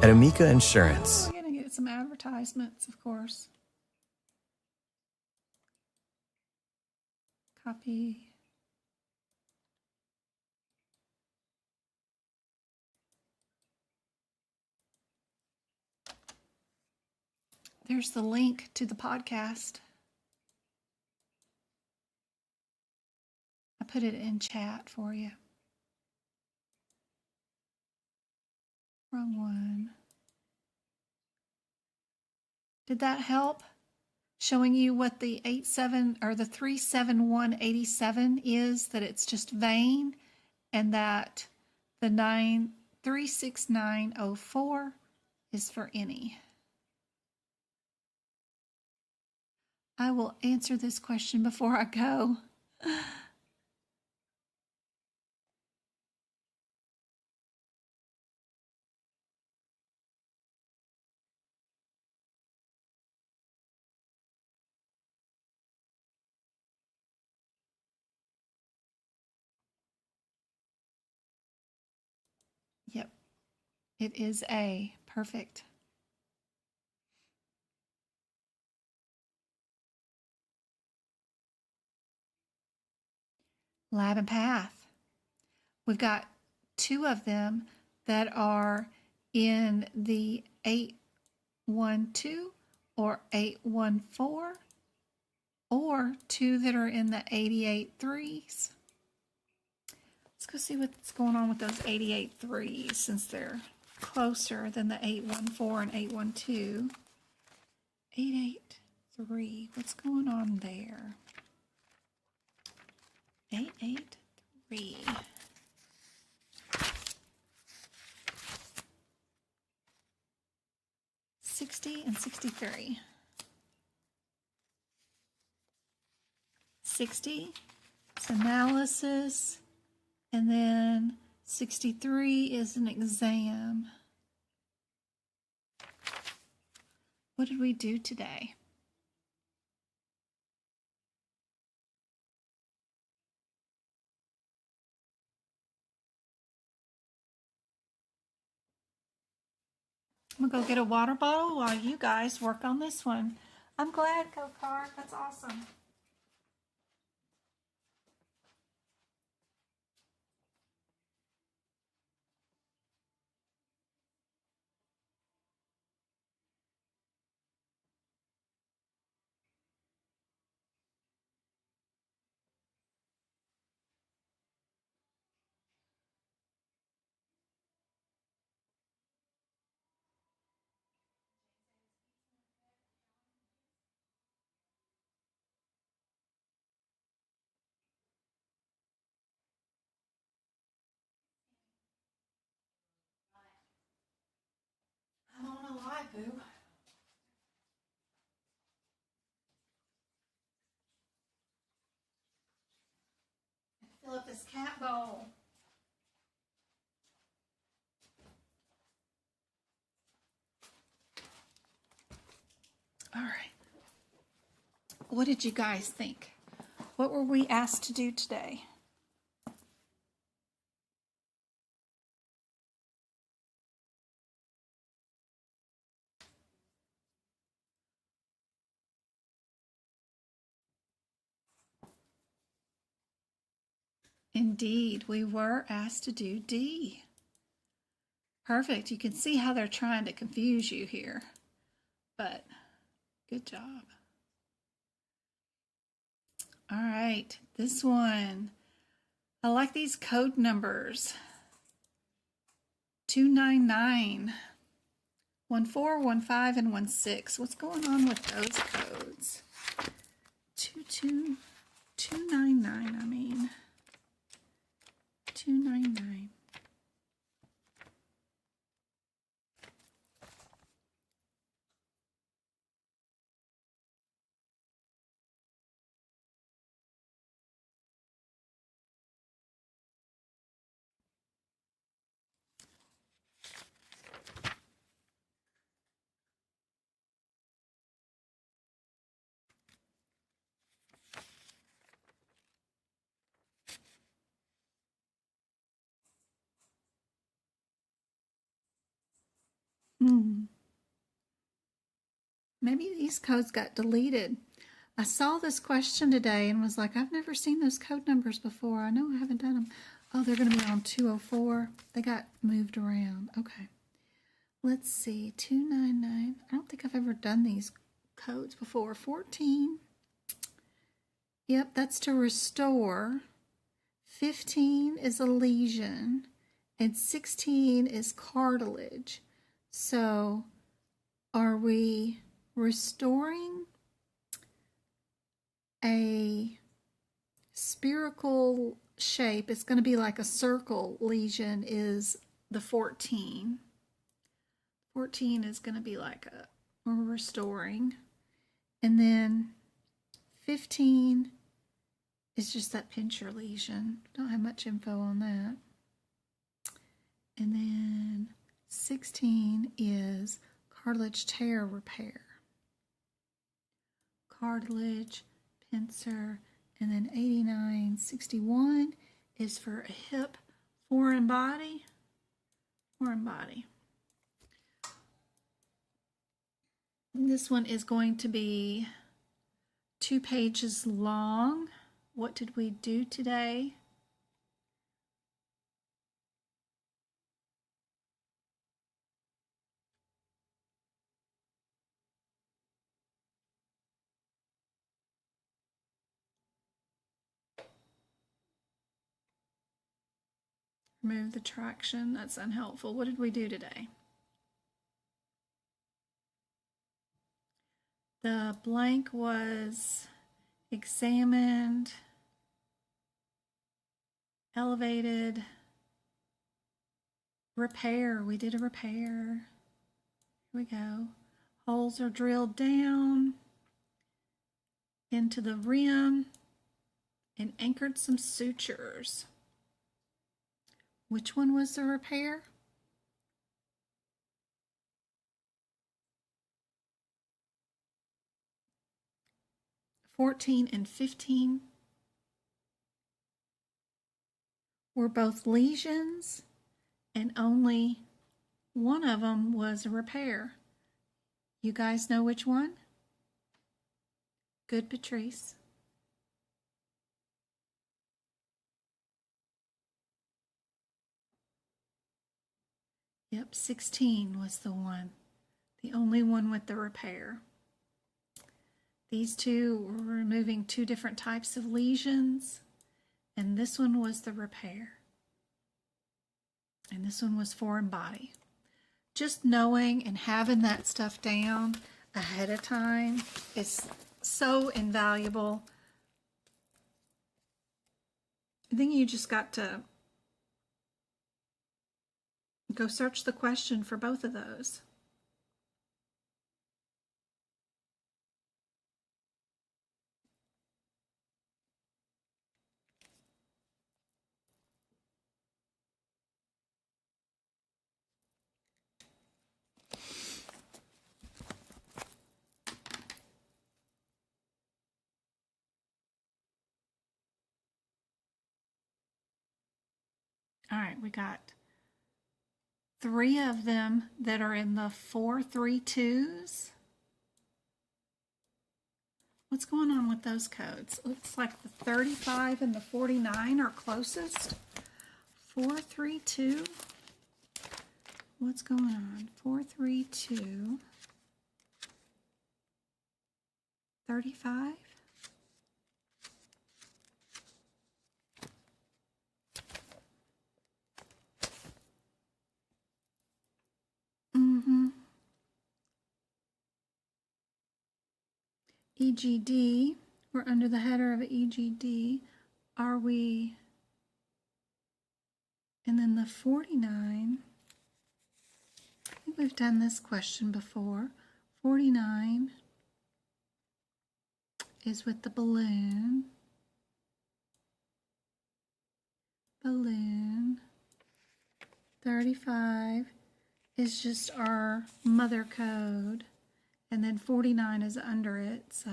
At Amica Insurance. We're going to get some advertisements, of course. Copy. There's the link to the podcast. I put it in chat for you. Wrong one. Did that help? Showing you what the 87 or the 37187 is, that it's just vein, and that the 36904 is for any. I will answer this question before I go. Yep, it is A. Perfect. Lab and path. We've got two of them that are in the 812 or 814, or two that are in the 883s. Let's go see what's going on with those 883s since they're closer than the 814 and 812. 883, what's going on there? 883. $60 and $63. 60 is analysis, and then 63 is an exam. What did we do today? I'm gonna go get a water bottle while you guys work on this one. I'm glad, Go-Kart. That's awesome. Boo. Fill up this cat bowl. All right. What did you guys think? What were we asked to do today? Indeed, we were asked to do D. Perfect. You can see how they're trying to confuse you here, but good job. All right, this one. I like these code numbers. 299, 14, 15, and 16. What's going on with those codes? 299, I mean. 299. Maybe these codes got deleted. I saw this question today and was like, I've never seen those code numbers before. I know I haven't done them. Oh, they're going to be on 204. They got moved around. Okay. Let's see. 299. I don't think I've ever done these codes before. 14. Yep, that's to restore. 15 is a lesion. And 16 is cartilage. So are we restoring a spherical shape? It's going to be like a circle lesion is the 14. 14 is going to be like we're restoring. And then 15 is just that pincher lesion. Don't have much info on that. And then 16 is cartilage tear repair. Cartilage, pincer, and then 89, 61 is for a hip, foreign body. This one is going to be 2 pages long. What did we do today? Remove the traction. That's unhelpful. What did we do today? The blank was examined, elevated, repair. We did a repair. Here we go. Holes are drilled down into the rim and anchored some sutures. Which one was the repair? (14) and 15 were both lesions, and only one of them was a repair. You guys know which one? Good, Patrice. Yep, 16 was the one, the only one with the repair. These two were removing 2 different types of lesions, and this one was the repair. And this one was foreign body. Just knowing and having that stuff down ahead of time is so invaluable. I think you just got to go search the question for both of those. All right, we got 3 of them that are in the 432s. What's going on with those codes? Looks like the 35 and the 49 are closest. 432. What's going on? 432. 35. EGD, we're under the header of EGD. Are we? And then the 49, I think we've done this question before. 49 is with the balloon. Balloon. 35 is just our mother code. And then 49 is under it, so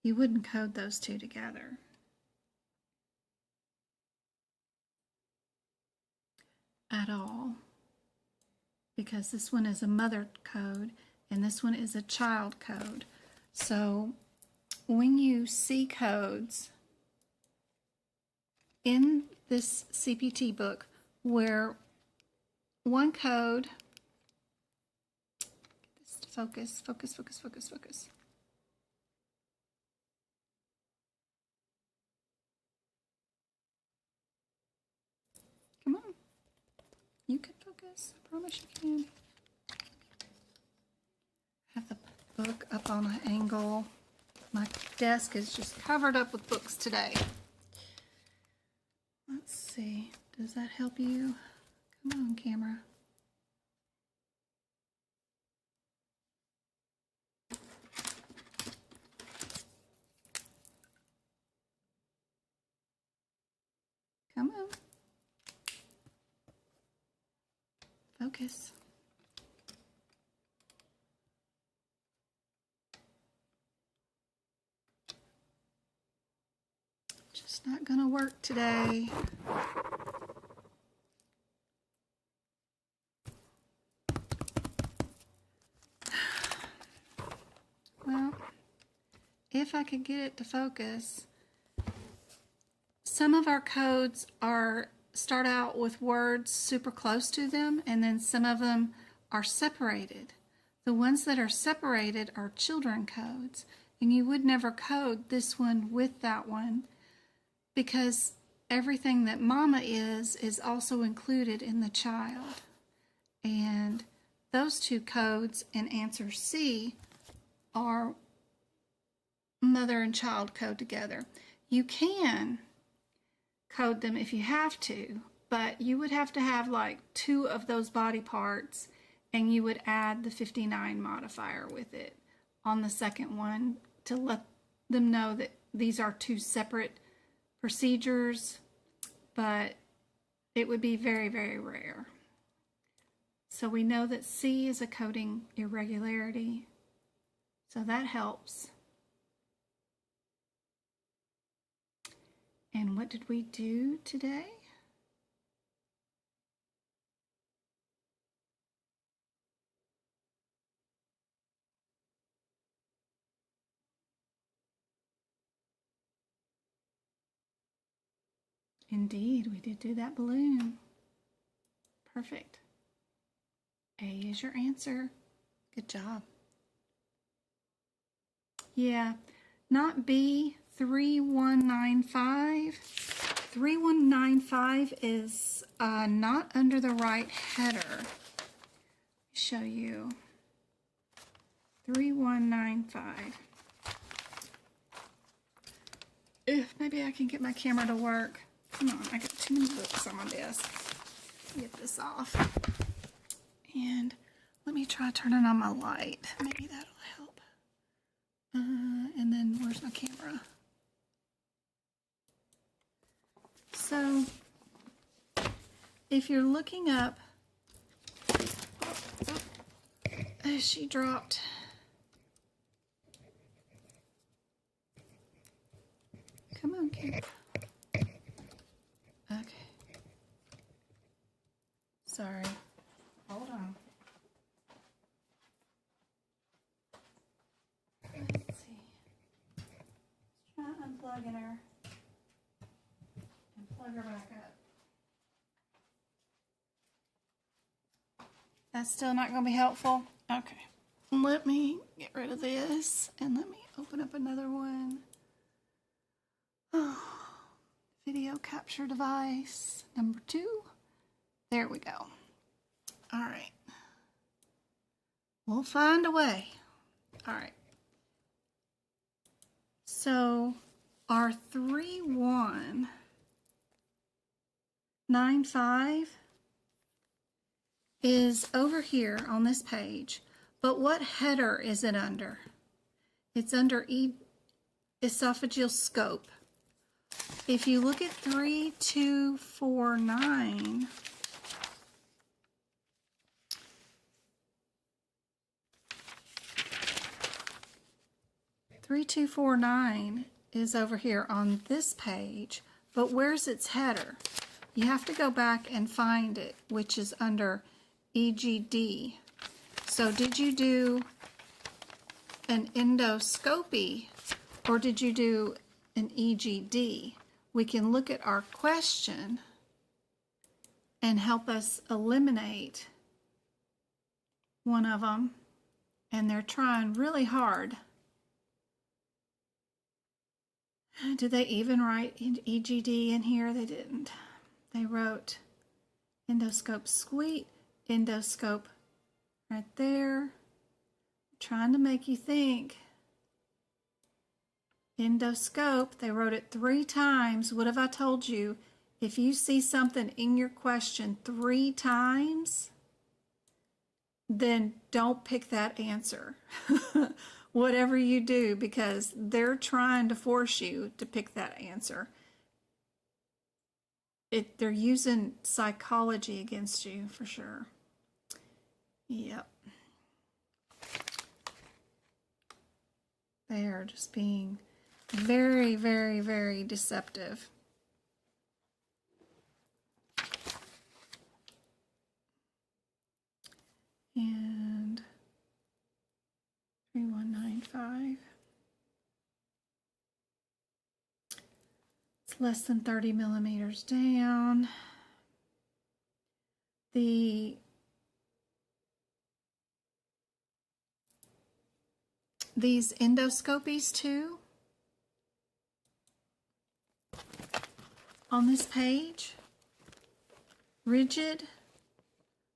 you wouldn't code those two together. At all. Because this one is a mother code and this one is a child code. So when you see codes in this CPT book where one code, focus. Come on. You can focus. I promise you can. Have the book up on an angle. My desk is just covered up with books today. Let's see. Does that help you? Come on, camera. Come on. Focus. Just not gonna work today. Well, if I could get it to focus. Some of our codes start out with words super close to them, and then some of them are separated. The ones that are separated are children codes, and you would never code this one with that one because everything that mama is also included in the child. And those two codes in answer C are mother and child code together. You can code them if you have to, but you would have to have like 2 of those body parts and you would add the 59 modifier with it on the second one to let them know that these are 2 separate procedures, but it would be very, very rare. So we know that C is a coding irregularity, so that helps. And what did we do today? Indeed, we did do that balloon. Perfect. A is your answer. Good job. Yeah, not B, 3195. 3195 is not under the right header. Let me show you. 3195. Maybe I can get my camera to work. Come on, I got too many books on my desk. Get this off. And let me try turning on my light. Maybe that'll help. And then where's my camera? So if you're looking up, she dropped. Come on, camera. Okay. Sorry. Hold on. Let's see. Let's try unplugging her and plug her back up. That's still not going to be helpful? Okay. Let me get rid of this and let me open up another one. Oh, video capture device number 2. There we go. All right. We'll find a way. All right. So our 3195 is over here on this page, but what header is it under? It's under esophageal scope. If you look at 3249, is over here on this page, but where's its header? You have to go back and find it, which is under EGD. So did you do an endoscopy or did you do an EGD? We can look at our question and help us eliminate one of them, and they're trying really hard. Did they even write EGD in here? They didn't. They wrote endoscope suite, endoscope right there. Trying to make you think. Endoscope, they wrote it 3 times. What have I told you? If you see something in your question 3 times, then don't pick that answer. Whatever you do, because they're trying to force you to pick that answer. They're using psychology against you for sure. Yep. They are just being very, very, very deceptive. And 3195. It's less than 30 millimeters down. These endoscopies too, on this page, rigid,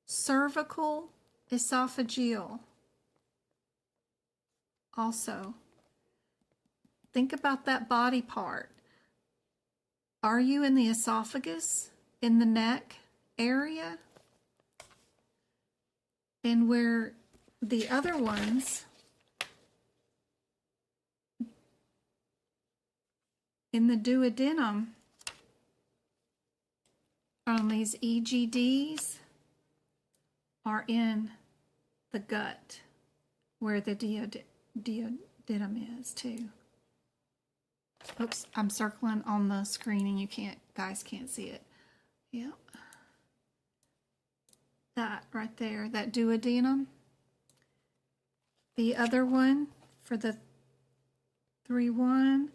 cervical, esophageal. Also, think about that body part. Are you in the esophagus, in the neck area? And where the other ones in the duodenum on these EGDs are in the gut, where the duodenum is too. Oops, I'm circling on the screen and you guys can't see it. Yep. That right there, that duodenum. The other one for the 3-1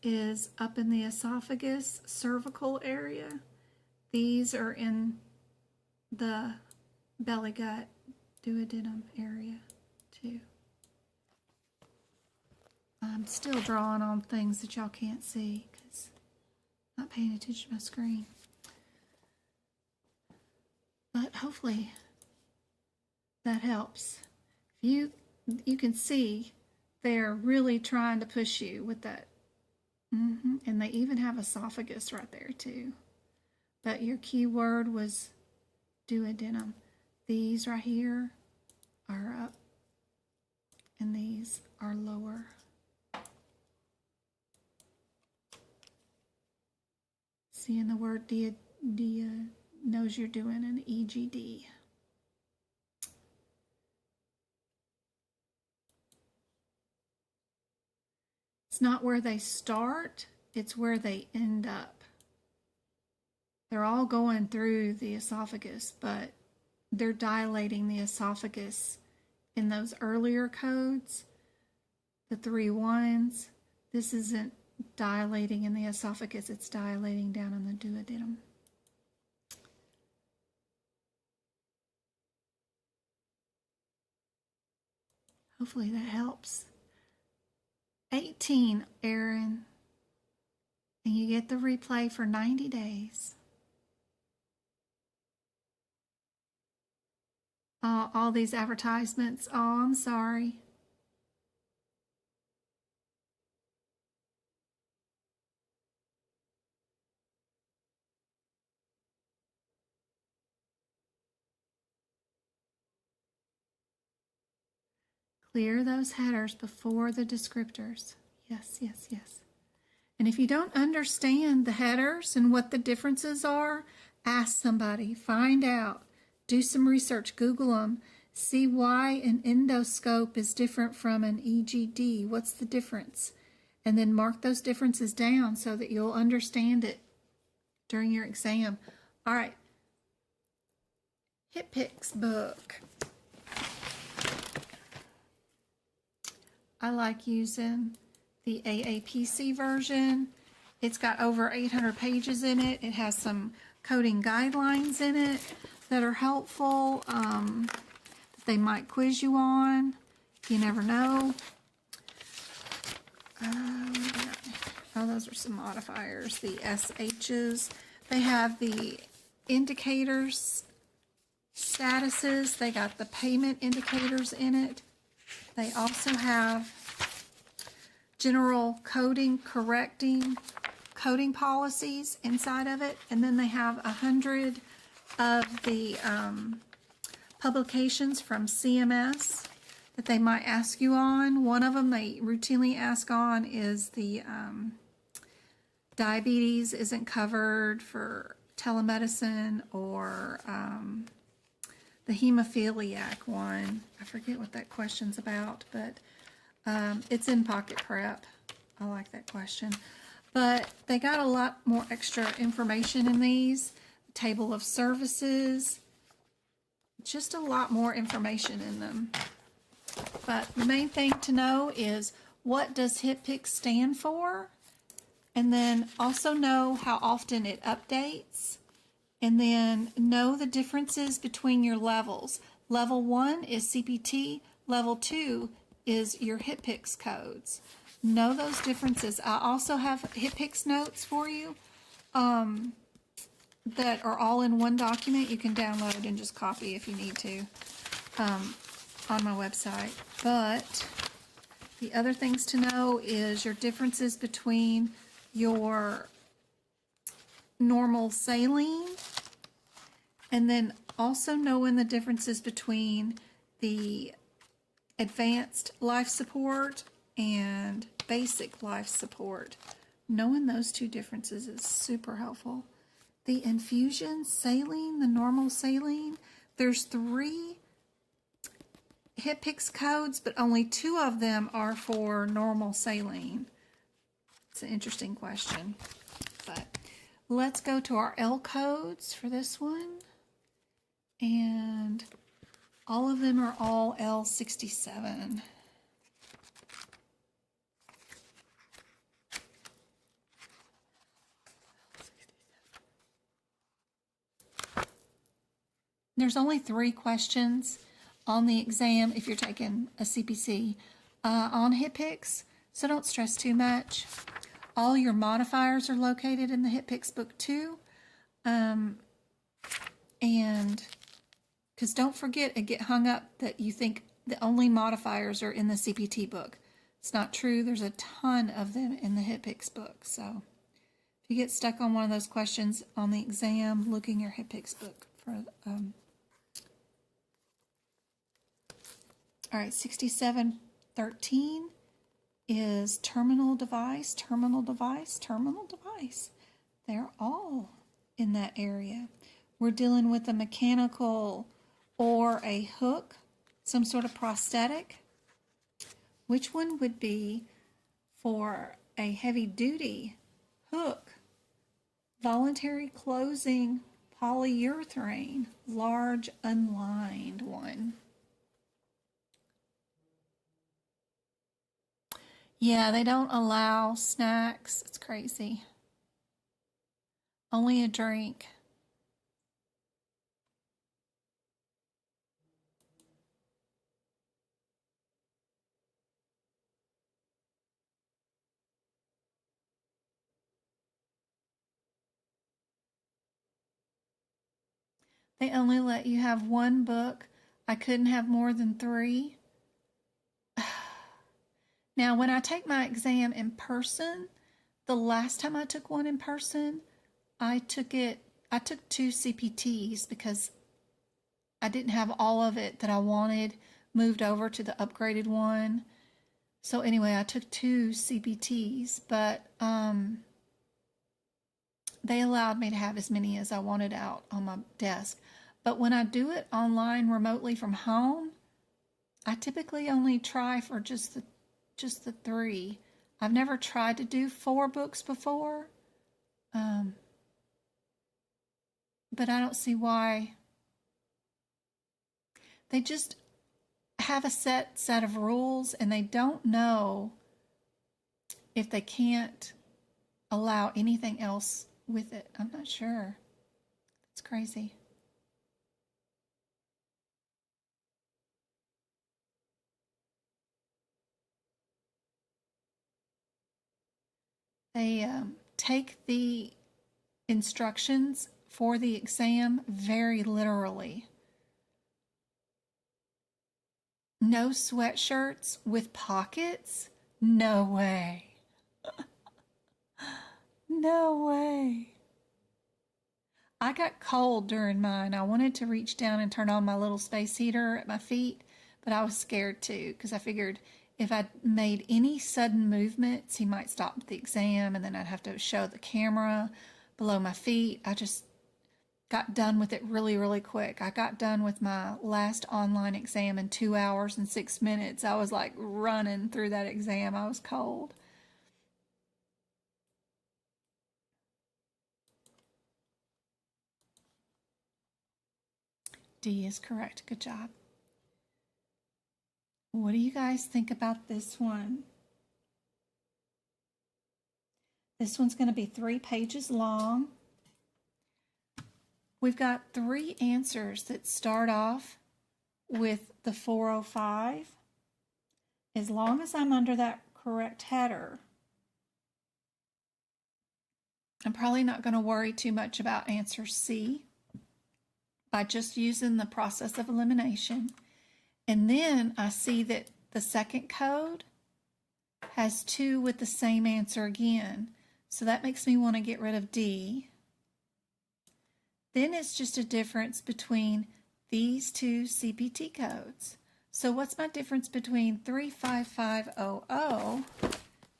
is up in the esophagus, cervical area. These are in the belly gut, duodenum area too. I'm still drawing on things that y'all can't see because I'm not paying attention to my screen. But hopefully that helps. You can see they're really trying to push you with that. And they even have esophagus right there too. But your key word was duodenum. These right here are up and these are lower. Seeing the word knows you're doing an EGD. It's not where they start, it's where they end up. They're all going through the esophagus, but they're dilating the esophagus in those earlier codes, the 3 1s. This isn't dilating in the esophagus, it's dilating down in the duodenum. Hopefully that helps. 18, Aaron. And you get the replay for 90 days. All these advertisements. Oh, I'm sorry. Clear those headers before the descriptors. Yes, yes, yes. And if you don't understand the headers and what the differences are, ask somebody, find out, do some research, Google them, see why an endoscope is different from an EGD. What's the difference? And then mark those differences down so that you'll understand it during your exam. All right. HitPick's book. I like using the AAPC version. It's got over 800 pages in it. It has some coding guidelines in it that are helpful, that they might quiz you on. You never know. Oh, those are some modifiers, the SHs. They have the indicators, statuses. They got the payment indicators in it. They also have general coding, correcting coding policies inside of it. And then they have 100 of the publications from CMS that they might ask you on. One of them they routinely ask on is the diabetes isn't covered for telemedicine, or the hemophiliac one. I forget what that question's about, but it's in Pocket Prep. I like that question. But they got a lot more extra information in these. Table of services. Just a lot more information in them. But the main thing to know is, what does HitPick stand for? And then also know how often it updates. And then know the differences between your levels. Level 1 is CPT. Level 2 is your HitPick's codes. Know those differences. I also have HitPick's notes for you that are all in one document. You can download and just copy if you need to on my website. But the other things to know is your differences between your normal saline, and then also knowing the differences between the advanced life support and basic life support. Knowing those two differences is super helpful. The infusion saline, the normal saline, there's 3 HitPick's codes, but only 2 of them are for normal saline. It's an interesting question. But let's go to our L codes for this one. And all of them are all L67. There's only 3 questions on the exam if you're taking a CPC on HitPick's, so don't stress too much. All your modifiers are located in the HitPick's book too. And because don't forget and get hung up that you think the only modifiers are in the CPT book. It's not true. There's a ton of them in the HitPick's book. So if you get stuck on one of those questions on the exam, look in your HitPick's book for all right, 6713 is terminal device, terminal device, terminal device. They're all in that area. We're dealing with a mechanical or a hook, some sort of prosthetic. Which one would be for a heavy-duty hook? Voluntary closing Polyurethane, large unlined one. Yeah, they don't allow snacks. It's crazy. Only a drink. They only let you have one book. I couldn't have more than 3. Now, when I take my exam in person, the last time I took one in person, I took 2 CPTs because I didn't have all of it that I wanted moved over to the upgraded one. So anyway, I took 2 CPTs, but they allowed me to have as many as I wanted out on my desk. But when I do it online remotely from home, I typically only try for just the 3. I've never tried to do 4 books before, but I don't see why. They just have a set of rules, and they don't know if they can't allow anything else with it. I'm not sure. It's crazy. They take the instructions for the exam very literally. No sweatshirts with pockets? No way. No way. I got cold during mine. I wanted to reach down and turn on my little space heater at my feet, but I was scared too because I figured if I made any sudden movements, he might stop the exam and then I'd have to show the camera below my feet. I just got done with it really, really quick. I got done with my last online exam in 2 hours and 6 minutes. I was like running through that exam. I was cold. D is correct. Good job. What do you guys think about this one? This one's going to be 3 pages long. We've got 3 answers that start off with the 405. As long as I'm under that correct header, I'm probably not going to worry too much about answer C by just using the process of elimination. And then I see that the second code has 2 with the same answer again. So that makes me want to get rid of D. Then it's just a difference between these 2 CPT codes. So what's my difference between 35500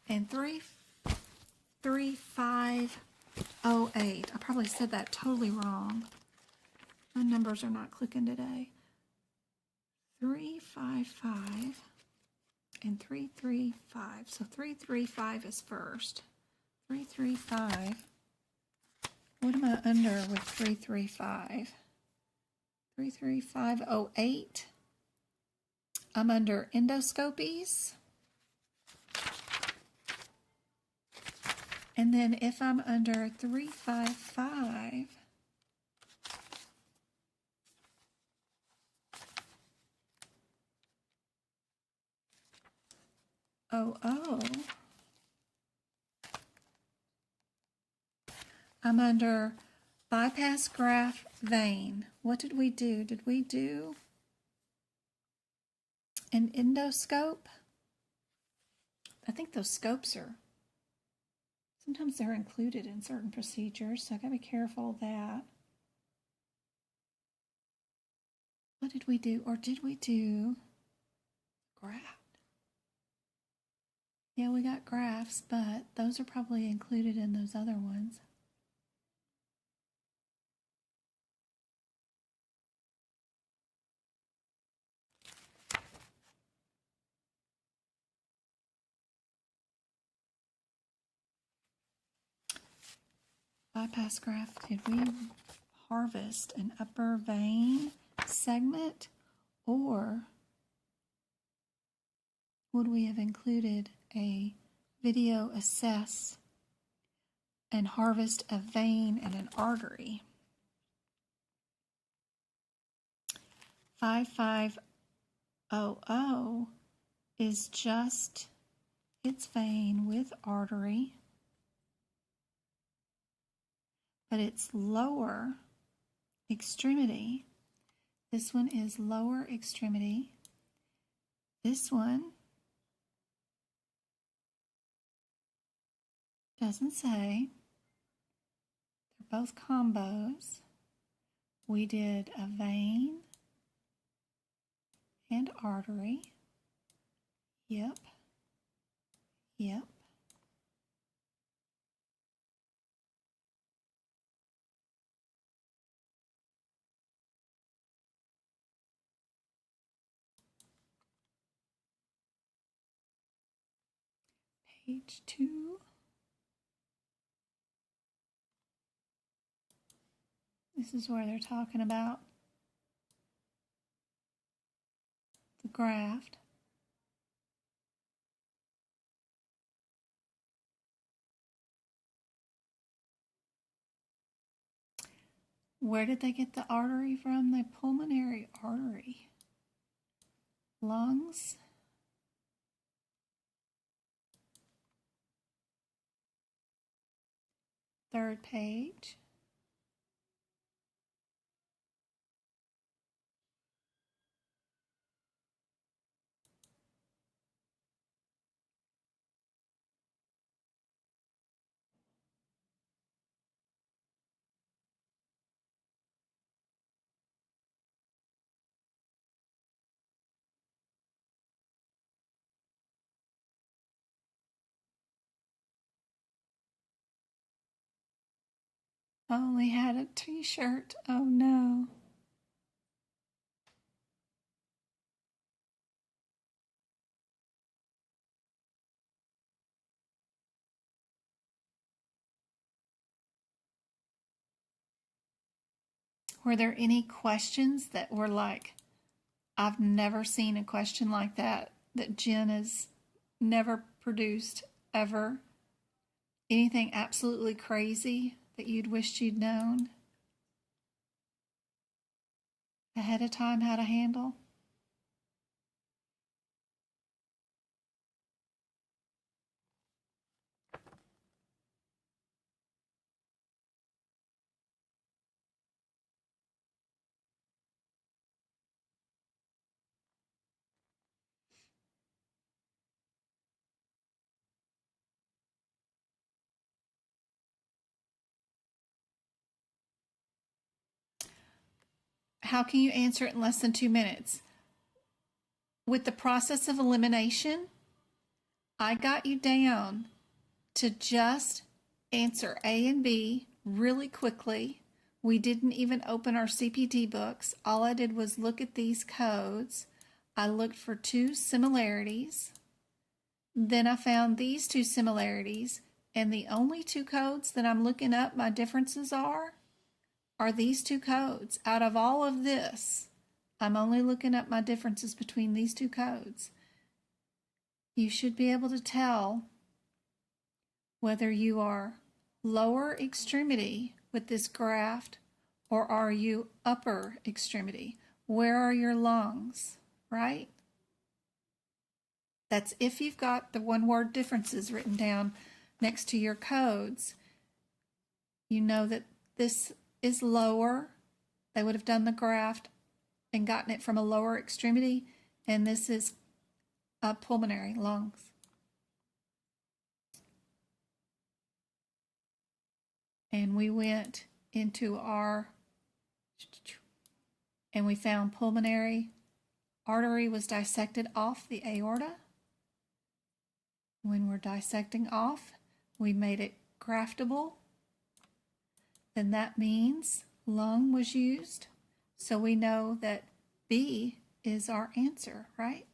and 33508? I probably said that totally wrong. My numbers are not clicking today. 355 and 335. So 335 is first. 335. What am I under with 335? 33508. I'm under endoscopies. And then if I'm under 355, I'm under bypass graft vein. What did we do? Did we do an endoscope? I think those scopes are, sometimes they're included in certain procedures, so I gotta be careful of that. What did we do? Or did we do graft? Yeah, we got grafts, but those are probably included in those other ones. Bypass graft, did we harvest an upper vein segment, or would we have included a video assess and harvest a vein and an artery? 5500 is just its vein with artery, but it's lower extremity. This one is lower extremity. This one doesn't say. They're both combos. We did a vein and artery. Yep. Yep. Page 2. This is where they're talking about the graft. Where did they get the artery from? The pulmonary artery. Lungs. Third page. I only had a t-shirt. Oh no. Were there any questions that were like, I've never seen a question like that Jen has never produced ever? Anything absolutely crazy that you'd wished you'd known ahead of time how to handle? How can you answer it in less than 2 minutes? With the process of elimination, I got you down to just answer A and B really quickly. We didn't even open our CPT books. All I did was look at these codes. I looked for 2 similarities. Then I found these 2 similarities, and the only 2 codes that I'm looking up my differences are these 2 codes. Out of all of this, I'm only looking up my differences between these 2 codes. You should be able to tell whether you are lower extremity with this graft or are you upper extremity. Where are your lungs, right? That's if you've got the 1-word differences written down next to your codes. You know that this is lower. They would have done the graft and gotten it from a lower extremity, and this is pulmonary, lungs. And we went into and we found pulmonary artery was dissected off the aorta. When we're dissecting off, we made it graftable. Then that means lung was used. So we know that B is our answer, right?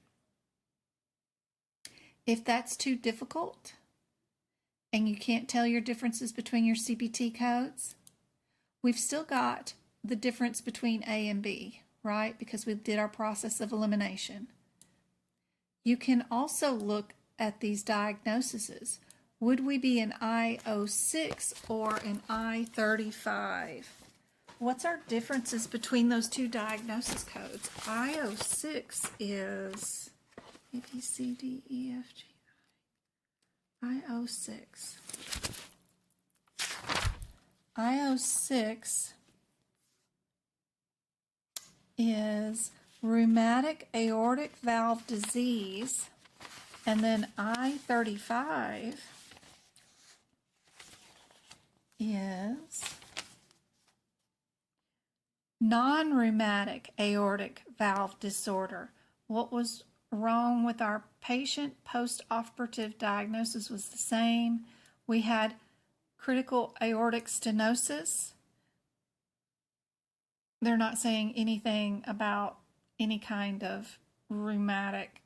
If that's too difficult and you can't tell your differences between your CPT codes, we've still got the difference between A and B, right? Because we did our process of elimination. You can also look at these diagnoses. Would we be an I06 or an I35? What's our differences between those two diagnosis codes? I06 is A, B, C, D, E, F, G, I06. I06 is rheumatic aortic valve disease, and then I35 is non-rheumatic aortic valve disorder. What was wrong with our patient post-operative diagnosis was the same. We had critical aortic stenosis. They're not saying anything about any kind of rheumatic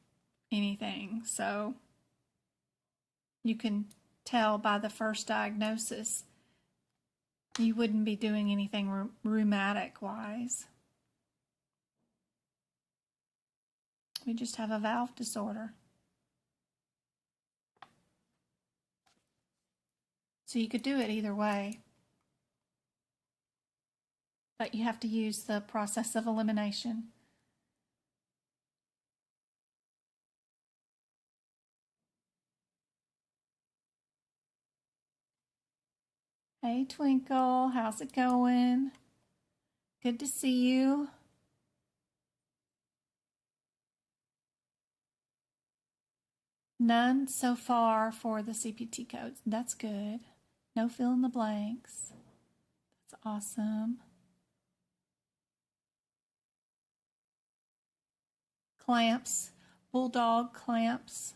anything. So you can tell by the first diagnosis you wouldn't be doing anything rheumatic wise. We just have a valve disorder. So you could do it either way. But you have to use the process of elimination. Hey Twinkle, how's it going? Good to see you. None so far for the CPT codes. That's good. No fill in the blanks. That's awesome. Clamps, bulldog clamps.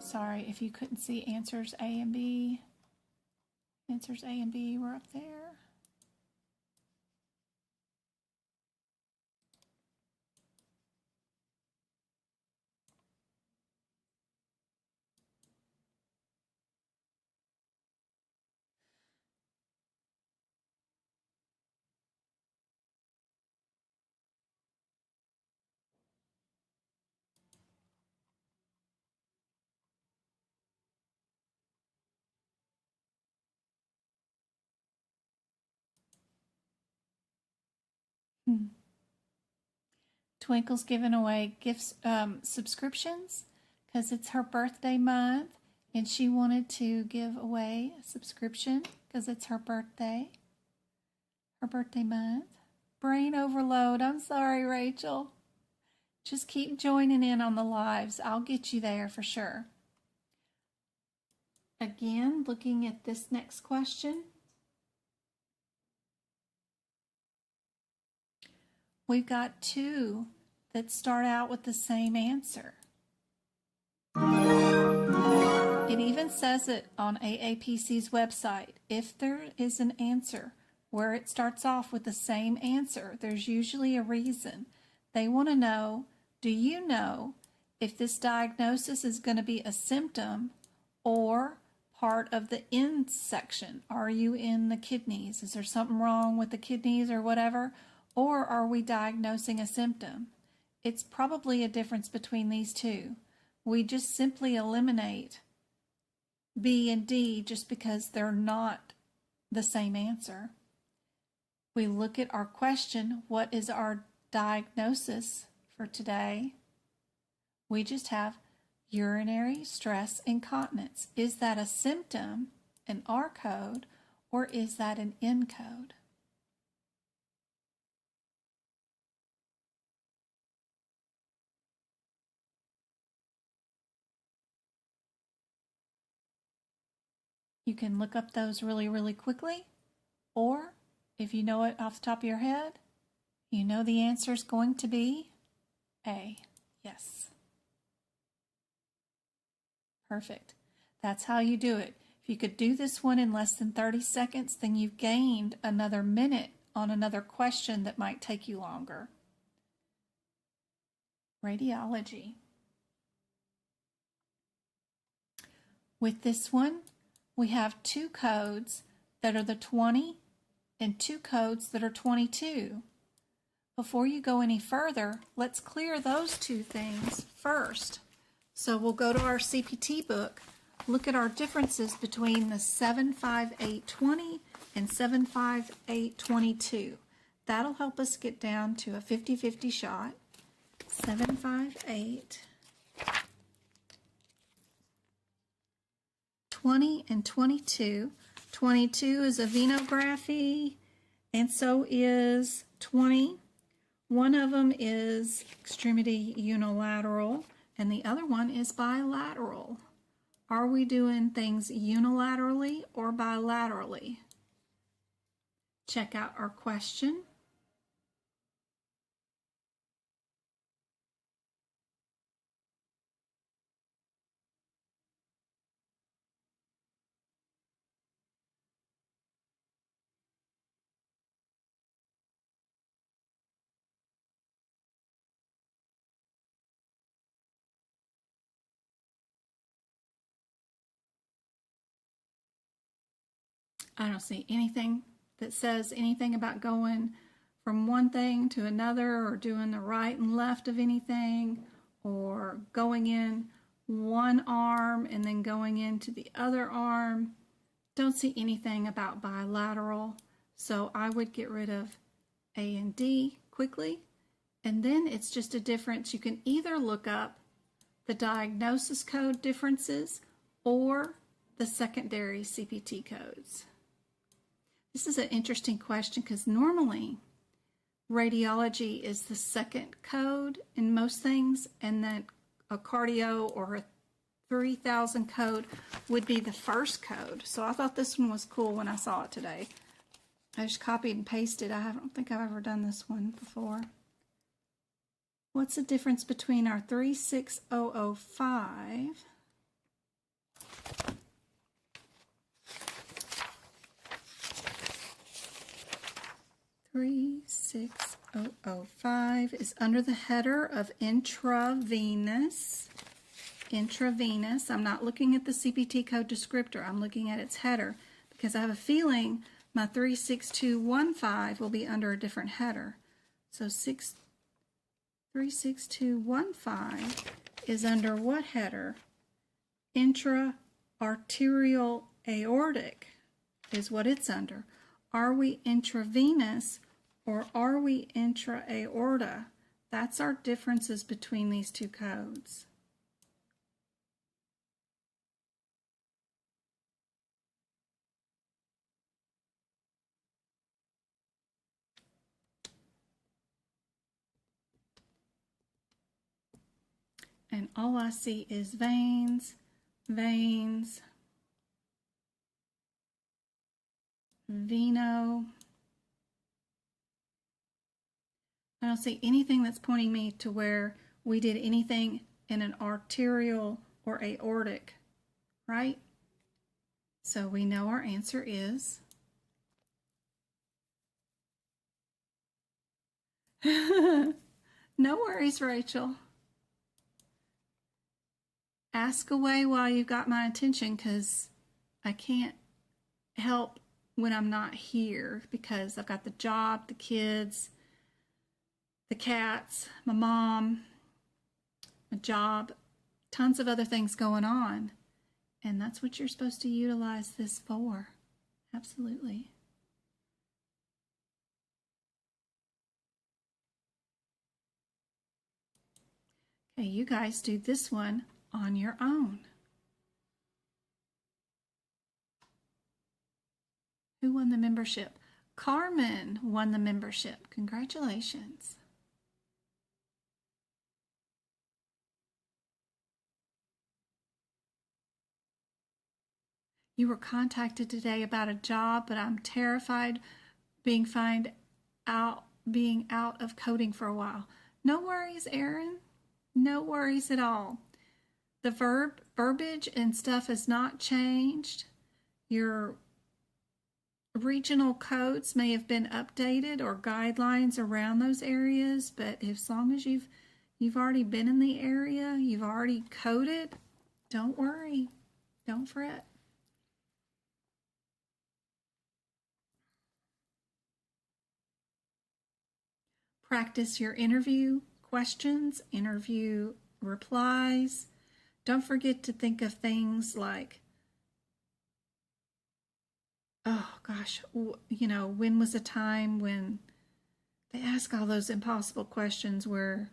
Sorry if you couldn't see answers A and B. Answers A and B were up there. Twinkle's giving away gifts, subscriptions, because it's her birthday month, and she wanted to give away a subscription because it's her birthday month. Brain overload. I'm sorry, Rachel. Just keep joining in on the lives. I'll get you there for sure. Again, looking at this next question. We've got two that start out with the same answer. It even says it on AAPC's website. If there is an answer where it starts off with the same answer, there's usually a reason. They want to know, do you know if this diagnosis is going to be a symptom or part of the end section? Are you in the kidneys? Is there something wrong with the kidneys or whatever? Or are we diagnosing a symptom? It's probably a difference between these two. We just simply eliminate B and D just because they're not the same answer. We look at our question, what is our diagnosis for today? We just have urinary stress incontinence. Is that a symptom, an R code, or is that an N code? You can look up those really, really quickly, or if you know it off the top of your head, you know the answer is going to be A. Yes. Perfect. That's how you do it. If you could do this one in less than 30 seconds, then you've gained another minute on another question that might take you longer. Radiology. With this one, we have two codes that are the 20 and two codes that are 22. Before you go any further, let's clear those two things first. So we'll go to our CPT book, look at our differences between the 75820 and 75822. That'll help us get down to a 50-50 shot. 758 20 and 22. 22 is a venography, and so is 20. One of them is extremity unilateral, and the other one is bilateral. Are we doing things unilaterally or bilaterally? Check out our question. I don't see anything that says anything about going from one thing to another or doing the right and left of anything or going in one arm and then going into the other arm. Don't see anything about bilateral, so I would get rid of A and D quickly. And then it's just a difference. You can either look up the diagnosis code differences or the secondary CPT codes. This is an interesting question because normally radiology is the second code in most things, and then a cardio or a 3000 code would be the first code. So I thought this one was cool when I saw it today. I just copied and pasted. I don't think I've ever done this one before. What's the difference between our 36005 36005 is under the header of intravenous. Intravenous. I'm not looking at the CPT code descriptor. I'm looking at its header because I have a feeling my 36215 will be under a different header. So 36215 is under what header? Intra-arterial aortic is what it's under. Are we intravenous or are we intra-aorta? That's our differences between these two codes. And all I see is veins, veins, veno. I don't see anything that's pointing me to where we did anything in an arterial or aortic, right? So we know our answer is no worries, Rachel. Ask away while you've got my attention, because I can't help when I'm not here because I've got the job, the kids, the cats, my mom, my job, tons of other things going on. And that's what you're supposed to utilize this for. Absolutely. Okay, you guys do this one on your own. Who won the membership? Carmen won the membership. Congratulations. You were contacted today about a job, but I'm terrified being out of coding for a while. No worries, Erin. No worries at all. The verbiage and stuff has not changed. Your regional codes may have been updated or guidelines around those areas, but as long as you've already been in the area, you've already coded, don't worry. Don't fret. Practice your interview questions, interview replies. Don't forget to think of things like, oh gosh, when was a time when they ask all those impossible questions where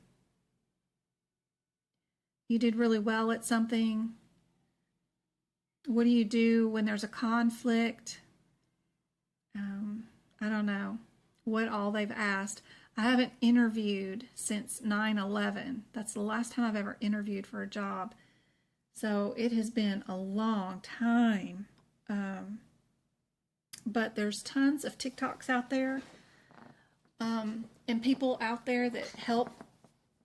you did really well at something? What do you do when there's a conflict? I don't know what all they've asked. I haven't interviewed since 9/11. That's the last time I've ever interviewed for a job. So it has been a long time. But there's tons of TikToks out there and people out there that help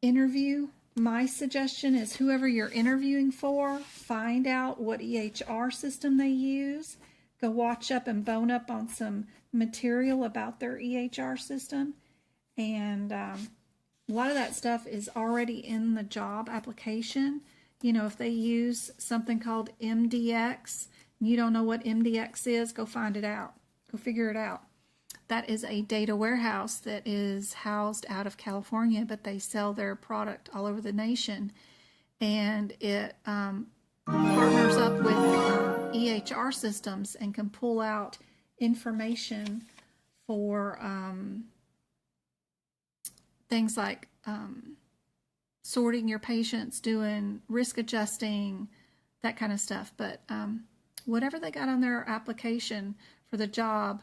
interview. My suggestion is whoever you're interviewing for, find out what EHR system they use. Go watch up and bone up on some material about their EHR system. And a lot of that stuff is already in the job application. If they use something called MDX, and you don't know what MDX is, go find it out. Go figure it out. That is a data warehouse that is housed out of California, but they sell their product all over the nation. And it partners up with EHR systems and can pull out information for things like sorting your patients, doing risk adjusting, that kind of stuff. But whatever they got on their application for the job,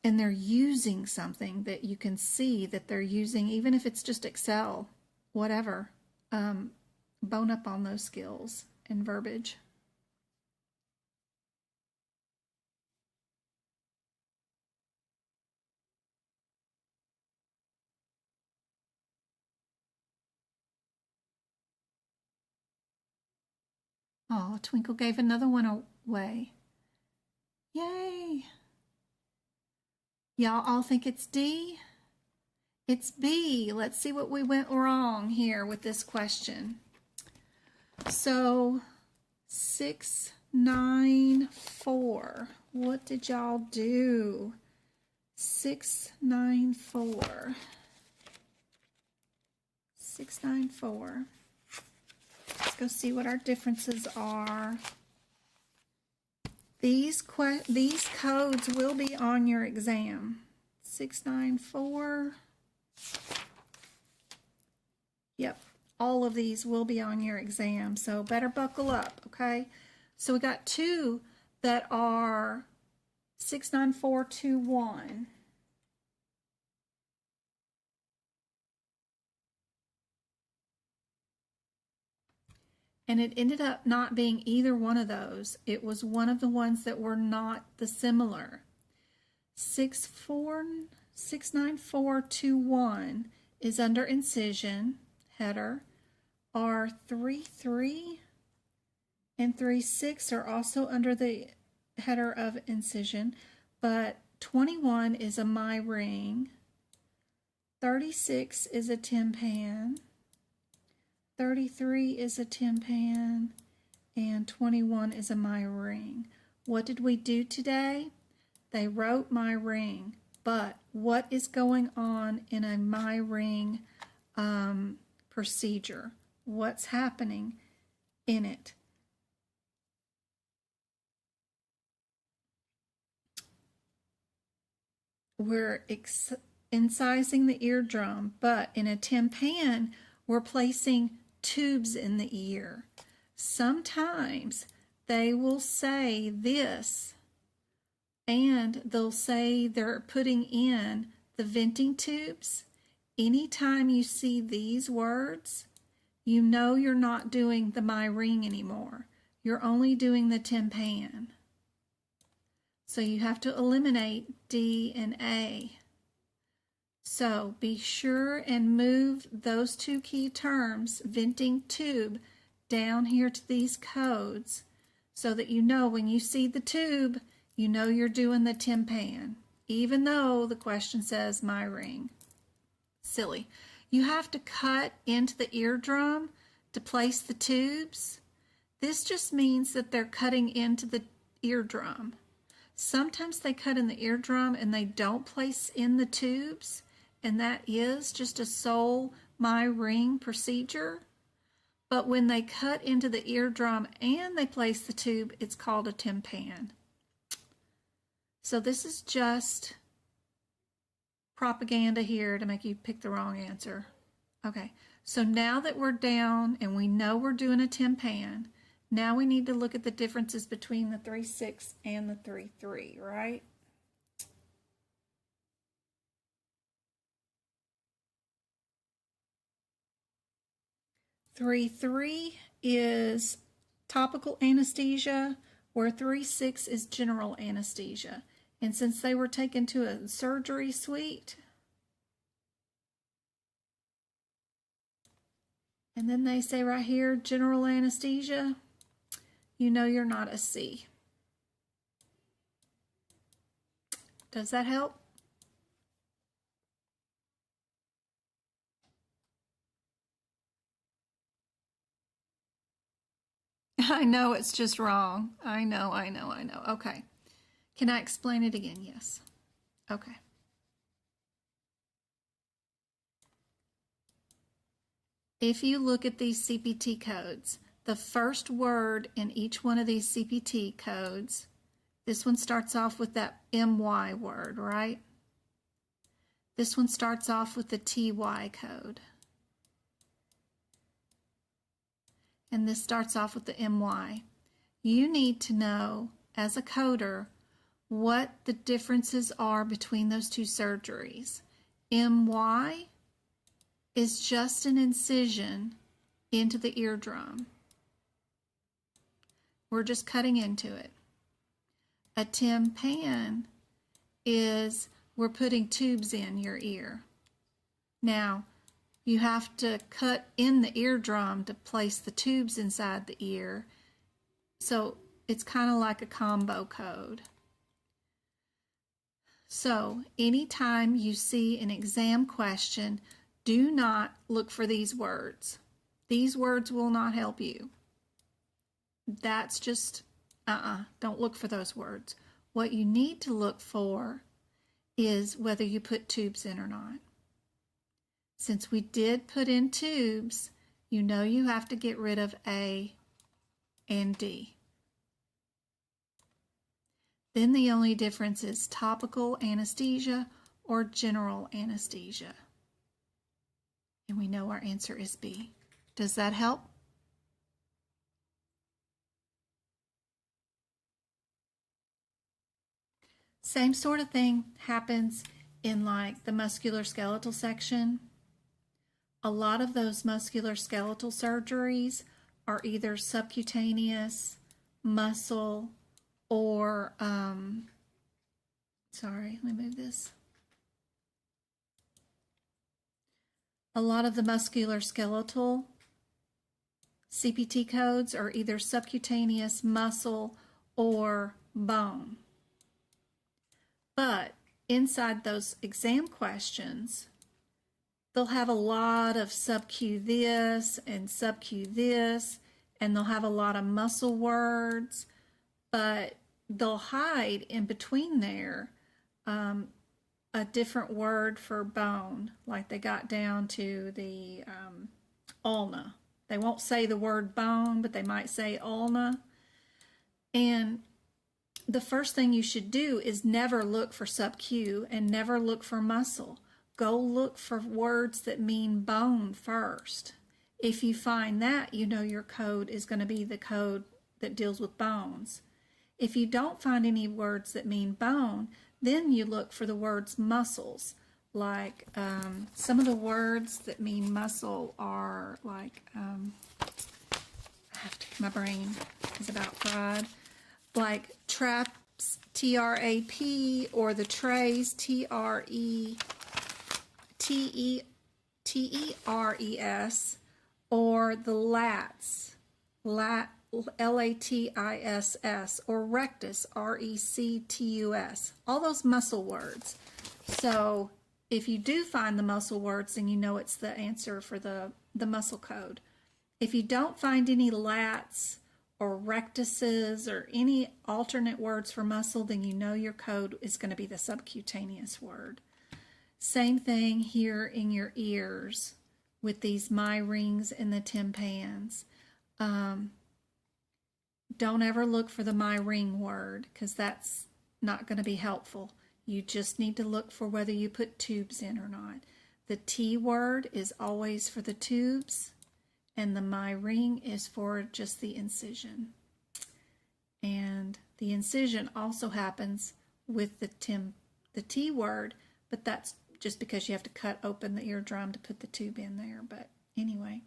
and they're using something that you can see that they're using, even if it's just Excel, whatever, bone up on those skills and verbiage. Oh, Twinkle gave another one away. Yay! Y'all all think it's D? It's B. Let's see what we went wrong here with this question. So 694. What did y'all do? 694. 694. Let's go see what our differences are. These codes will be on your exam. 694. Yep, all of these will be on your exam, so better buckle up, okay? So we got two that are 69421. And it ended up not being either one of those. It was one of the ones that were not the similar. 69421 is under incision, header. R33 and 36 are also under the header of incision, but 21 is a my ring. 36 is a timpan. 33 is a timpan, and 21 is a my ring. What did we do today? They wrote my ring, but what is going on in a my ring procedure? What's happening in it? We're incising the eardrum, but in a timpan, we're placing tubes in the ear. Sometimes they will say this, and they'll say they're putting in the venting tubes. Anytime you see these words, you know you're not doing the my ring anymore. You're only doing the timpan. So you have to eliminate D and A. So be sure and move those two key terms, venting tube, down here to these codes so that you know when you see the tube, you know you're doing the timpan, even though the question says my ring. Silly. You have to cut into the eardrum to place the tubes. This just means that they're cutting into the eardrum. Sometimes they cut in the eardrum and they don't place in the tubes, and that is just a sole my ring procedure. But when they cut into the eardrum and they place the tube, it's called a tympan. So this is just propaganda here to make you pick the wrong answer. Okay, so now that we're down and we know we're doing a tympan, now we need to look at the differences between the 3/6 and the 3/3, right? Three is topical anesthesia, where 3/6 is general anesthesia. And since they were taken to a surgery suite, and then they say right here, general anesthesia, you know you're not a C. Does that help? I know it's just wrong. I know. Okay. Can I explain it again? Yes. Okay. If you look at these CPT codes, the first word in each one of these CPT codes, this one starts off with that MY word, right? This one starts off with the TY code. And this starts off with the MY. You need to know, as a coder, what the differences are between those two surgeries. MY is just an incision into the eardrum. We're just cutting into it. A tympan is we're putting tubes in your ear. Now, you have to cut in the eardrum to place the tubes inside the ear. So it's kind of like a combo code. So anytime you see an exam question, do not look for these words. These words will not help you. That's just, don't look for those words. What you need to look for is whether you put tubes in or not. Since we did put in tubes, you know you have to get rid of A and D. Then the only difference is topical anesthesia or general anesthesia. And we know our answer is B. Does that help? Same sort of thing happens in like the musculoskeletal section. A lot of those musculoskeletal surgeries are either subcutaneous, muscle, or, sorry, let me move this. A lot of the musculoskeletal CPT codes are either subcutaneous, muscle, or bone. But inside those exam questions, they'll have a lot of sub-Q this and sub-Q this, and they'll have a lot of muscle words, but they'll hide in between there a different word for bone, like they got down to the ulna. They won't say the word bone, but they might say ulna. And the first thing you should do is never look for sub-Q and never look for muscle. Go look for words that mean bone first. If you find that, you know your code is going to be the code that deals with bones. If you don't find any words that mean bone, then you look for the words muscles. Like some of the words that mean muscle are like, I have to, my brain is about fried. Like traps, T-R-A-P, or the trays, T-R-E-T-E-R-E-S, or the lats, L-A-T-I-S-S, or rectus, R-E-C-T-U-S, all those muscle words. So if you do find the muscle words, then you know it's the answer for the muscle code. If you don't find any lats or rectuses or any alternate words for muscle, then you know your code is going to be the subcutaneous word. Same thing here in your ears with these my rings and the tympans. Don't ever look for the my ring word because that's not going to be helpful. You just need to look for whether you put tubes in or not. The T word is always for the tubes, and the my ring is for just the incision. And the incision also happens with the T word, but that's just because you have to cut open the eardrum to put the tube in there. But anyway,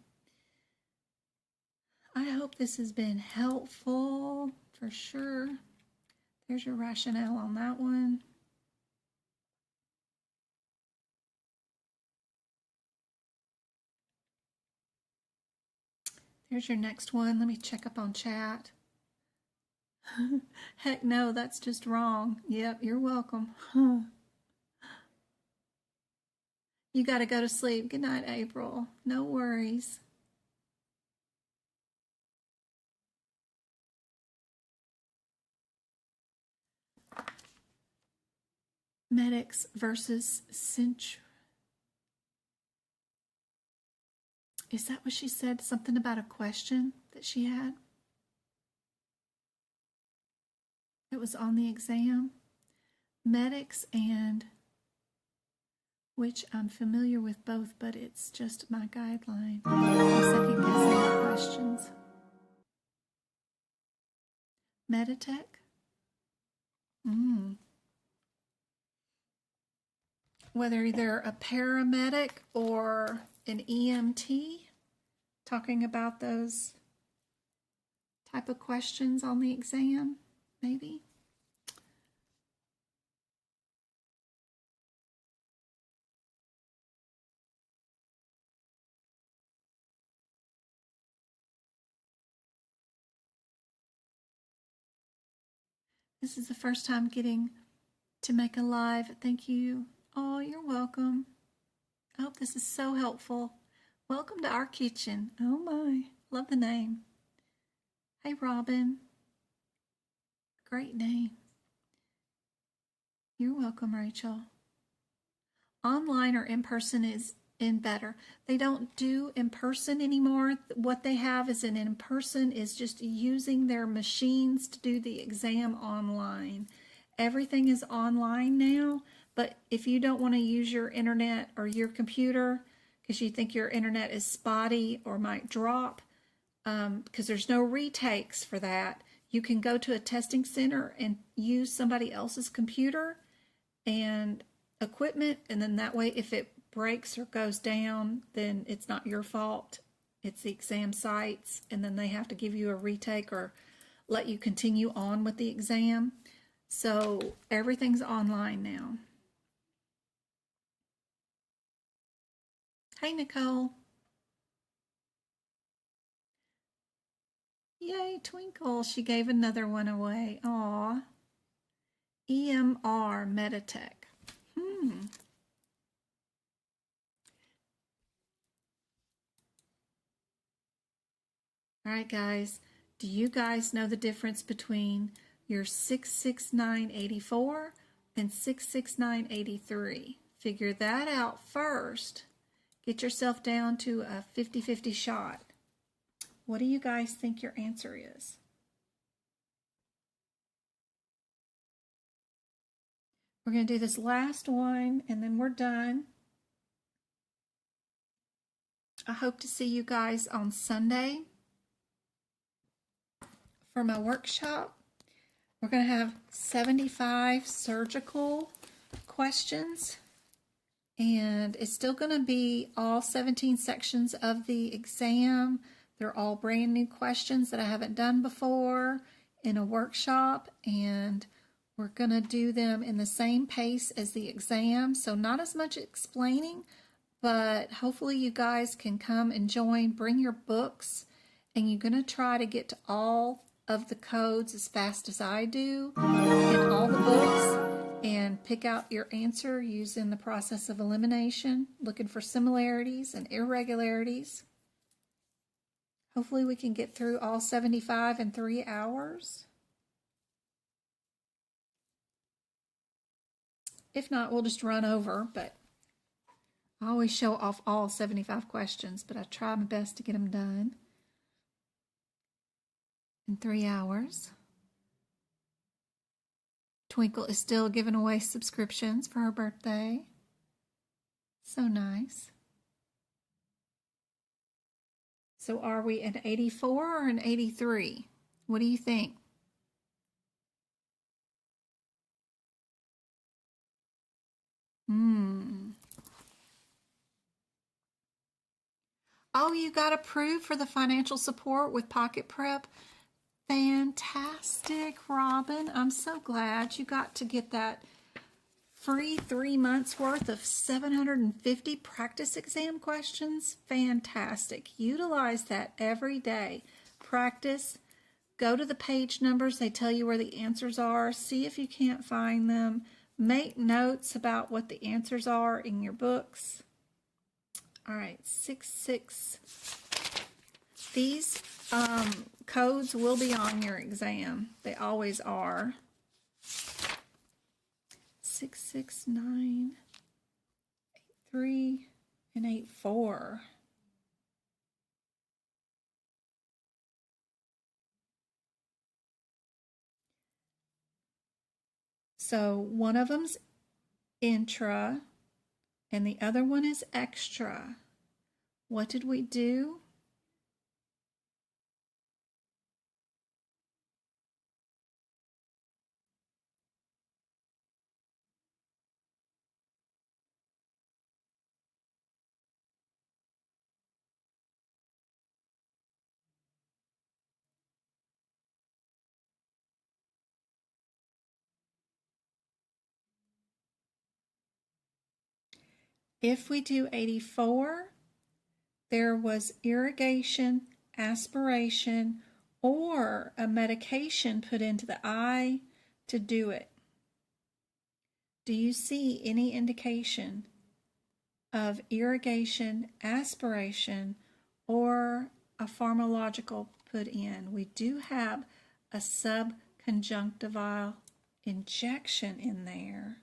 I hope this has been helpful for sure. There's your rationale on that one. There's your next one. Let me check up on chat. Heck no, that's just wrong. Yep, you're welcome. You got to go to sleep. Good night, April. No worries. Medics versus central. Is that what she said? Something about a question that she had? It was on the exam. Medics and, which I'm familiar with both, but it's just my guideline. I'm second guessing the questions. Meditech? Whether they're a paramedic or an EMT, talking about those type of questions on the exam, maybe. This is the first time getting to make a live. Thank you. Oh, you're welcome. I hope this is so helpful. Welcome to our kitchen. Oh my, love the name. Hey, Robin. Great name. You're welcome, Rachel. Online or in person is in better. They don't do in person anymore. What they have is an in person is just using their machines to do the exam online. Everything is online now, but if you don't want to use your internet or your computer because you think your internet is spotty or might drop, because there's no retakes for that, you can go to a testing center and use somebody else's computer and equipment, and then that way if it breaks or goes down, then it's not your fault. It's the exam sites, and then they have to give you a retake or let you continue on with the exam. So everything's online now. Hey, Nicole. Yay, Twinkle. She gave another one away. Aw. EMR Meditech. All right, guys. Do you guys know the difference between your 66984 and 66983? Figure that out first. Get yourself down to a 50-50 shot. What do you guys think your answer is? We're going to do this last one and then we're done. I hope to see you guys on Sunday for my workshop. We're going to have 75 surgical questions, and it's still going to be all 17 sections of the exam. They're all brand new questions that I haven't done before in a workshop, and we're going to do them in the same pace as the exam, so not as much explaining, but hopefully you guys can come and join. Bring your books, and you're going to try to get to all of the codes as fast as I do in all the books and pick out your answer using the process of elimination, looking for similarities and irregularities. Hopefully we can get through all 75 in 3 hours. If not, we'll just run over, but I always show off all 75 questions, but I try my best to get them done in 3 hours. Twinkle is still giving away subscriptions for her birthday. So nice. So are we an 84 or an 83? What do you think? Oh, you got approved for the financial support with Pocket Prep? Fantastic, Robin. I'm so glad you got to get that free 3 months worth of 750 practice exam questions. Fantastic. Utilize that every day. Practice. Go to the page numbers. They tell you where the answers are. See if you can't find them. Make notes about what the answers are in your books. All right, 6. These codes will be on your exam. They always are. 669, 83, and 84. So one of them's intra and the other one is extra. What did we do? If we do 84, there was irrigation, aspiration, or a medication put into the eye to do it. Do you see any indication of irrigation, aspiration, or a pharmacological put in? We do have a subconjunctival injection in there.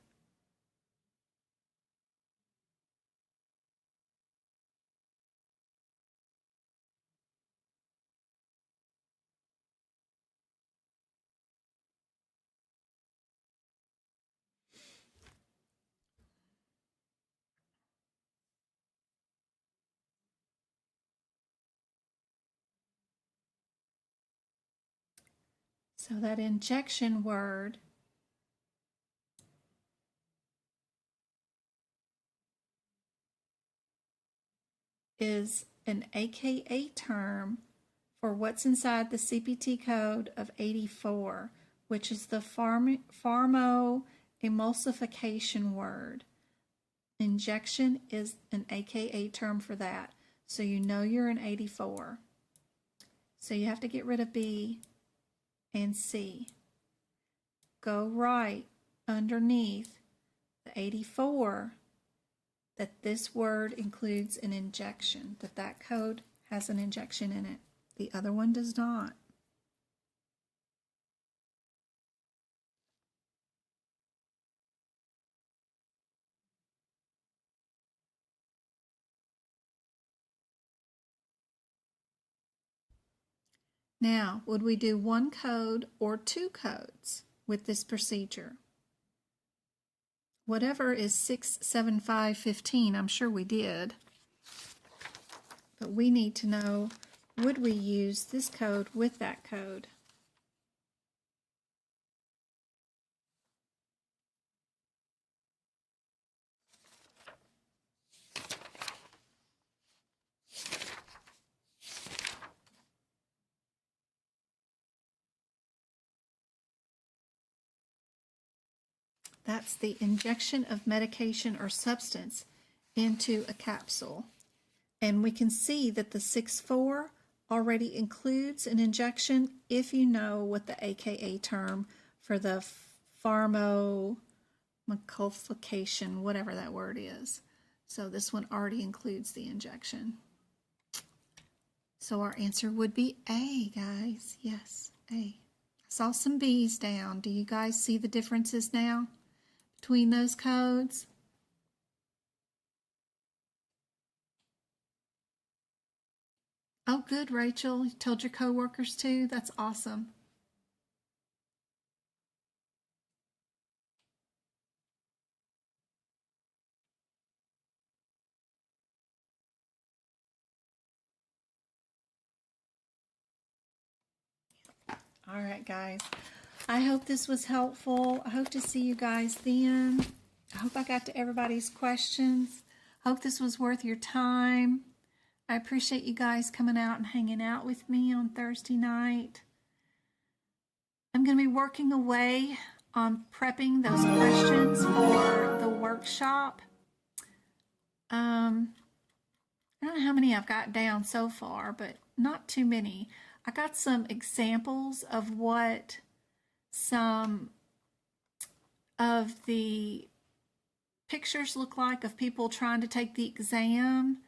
So that injection word is an AKA term for what's inside the CPT code of 84, which is the pharmo-emulsification word. Injection is an AKA term for that. So you know you're an 84. So you have to get rid of B and C. Go right underneath the 84 that this word includes an injection, that code has an injection in it. The other one does not. Now, would we do one code or two codes with this procedure? Whatever is 67515, I'm sure we did. But we need to know, would we use this code with that code? That's the injection of medication or substance into a capsule. And we can see that the 6-4 already includes an injection if you know what the AKA term for the pharmacological, whatever that word is. So this one already includes the injection. So our answer would be A, guys. Yes, A. I saw some B's down. Do you guys see the differences now between those codes? Oh, good, Rachel. You told your coworkers too? That's awesome. All right, guys. I hope this was helpful. I hope to see you guys then. I hope I got to everybody's questions. I hope this was worth your time. I appreciate you guys coming out and hanging out with me on Thursday night. I'm going to be working away on prepping those questions for the workshop. I don't know how many I've got down so far, but not too many. I got some examples of what some of the pictures look like of people trying to take the exam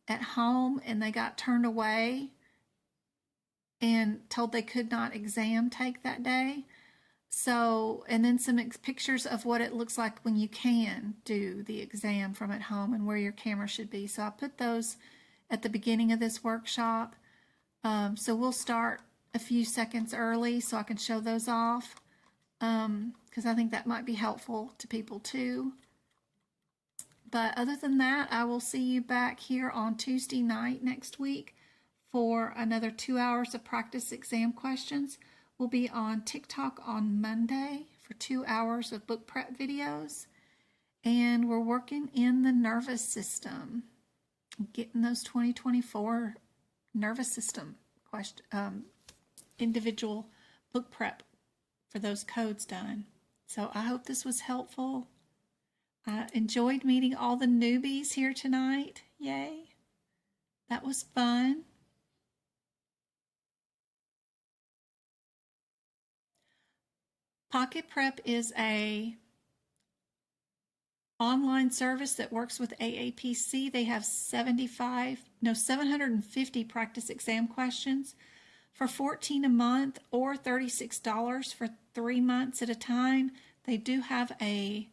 at home and they got turned away and told they could not exam take that day. So, and then some pictures of what it looks like when you can do the exam from at home and where your camera should be. So I put those at the beginning of this workshop. So we'll start a few seconds early so I can show those off, because I think that might be helpful to people too. But other than that, I will see you back here on Tuesday night next week for another 2 hours of practice exam questions. We'll be on TikTok on Monday for 2 hours of book prep videos. And we're working in the nervous system, getting those 2024 nervous system individual book prep for those codes done. So I hope this was helpful. I enjoyed meeting all the newbies here tonight. Yay. That was fun. Pocket Prep is a online service that works with AAPC. They have 750 practice exam questions for $14 a month or $36 for 3 months at a time. They do have a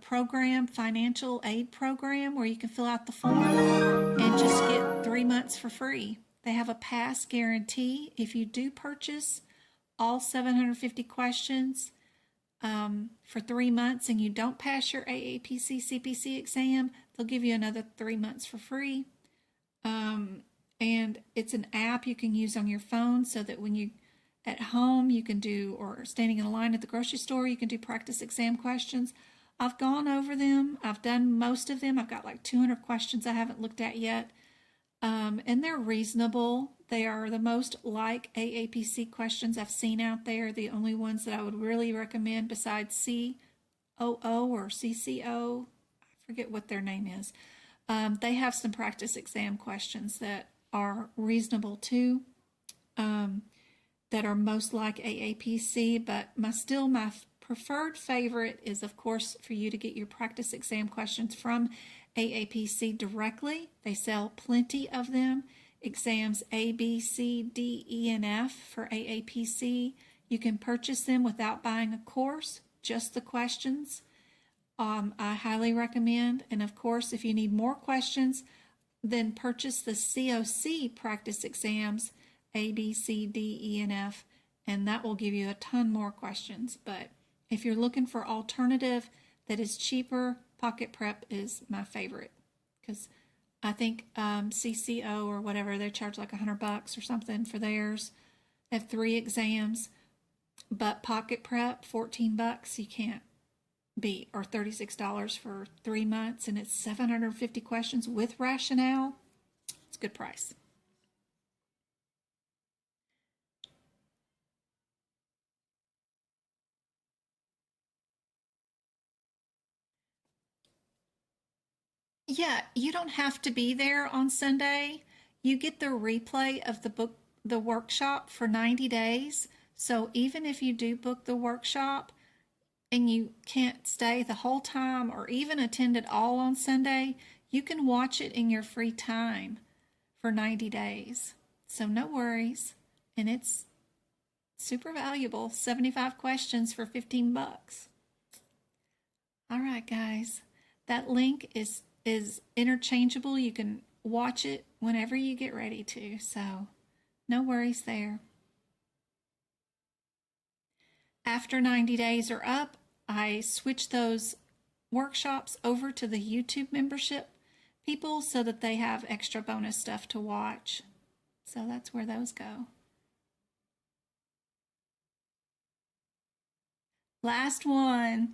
program, financial aid program, where you can fill out the form and just get 3 months for free. They have a pass guarantee. If you do purchase all 750 questions for 3 months and you don't pass your AAPC CPC exam, they'll give you another 3 months for free. And it's an app you can use on your phone so that when you at home you can do, or standing in a line at the grocery store, you can do practice exam questions. I've gone over them. I've done most of them. I've got like 200 questions I haven't looked at yet. And they're reasonable. They are the most like AAPC questions I've seen out there. The only ones that I would really recommend besides COO or CCO, I forget what their name is. They have some practice exam questions that are reasonable too, that are most like AAPC, but my preferred favorite is, of course, for you to get your practice exam questions from AAPC directly. They sell plenty of them. Exams A, B, C, D, E, and F for AAPC. You can purchase them without buying a course, just the questions. I highly recommend. And of course, if you need more questions, then purchase the COC practice exams, A, B, C, D, E, and F, and that will give you a ton more questions. But if you're looking for alternative that is cheaper, Pocket Prep is my favorite, because I think CCO or whatever, they charge like $100 or something for theirs. They have 3 exams, but Pocket Prep, $14 you can't beat, or $36 for 3 months, and it's 750 questions with rationale. It's a good price. Yeah, you don't have to be there on Sunday. You get the replay of the workshop for 90 days. So even if you do book the workshop and you can't stay the whole time or even attend it all on Sunday, you can watch it in your free time for 90 days. So no worries. And it's super valuable. 75 questions for 15 bucks. All right, guys. That link is interchangeable. You can watch it whenever you get ready to. So no worries there. After 90 days are up, I switch those workshops over to the YouTube membership people so that they have extra bonus stuff to watch. So that's where those go. Last one.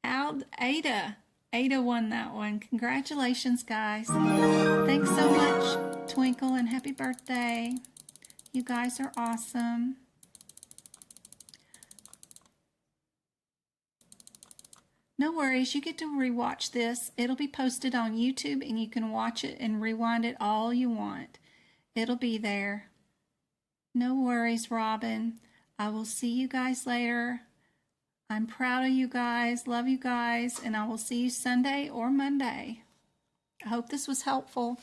Ada. Ada won that one. Congratulations, guys. Thanks so much, Twinkle, and happy birthday. You guys are awesome. No worries, you get to rewatch this. It'll be posted on YouTube and you can watch it and rewind it all you want. It'll be there. No worries, Robin. I will see you guys later. I'm proud of you guys, love you guys, and I will see you Sunday or Monday. I hope this was helpful.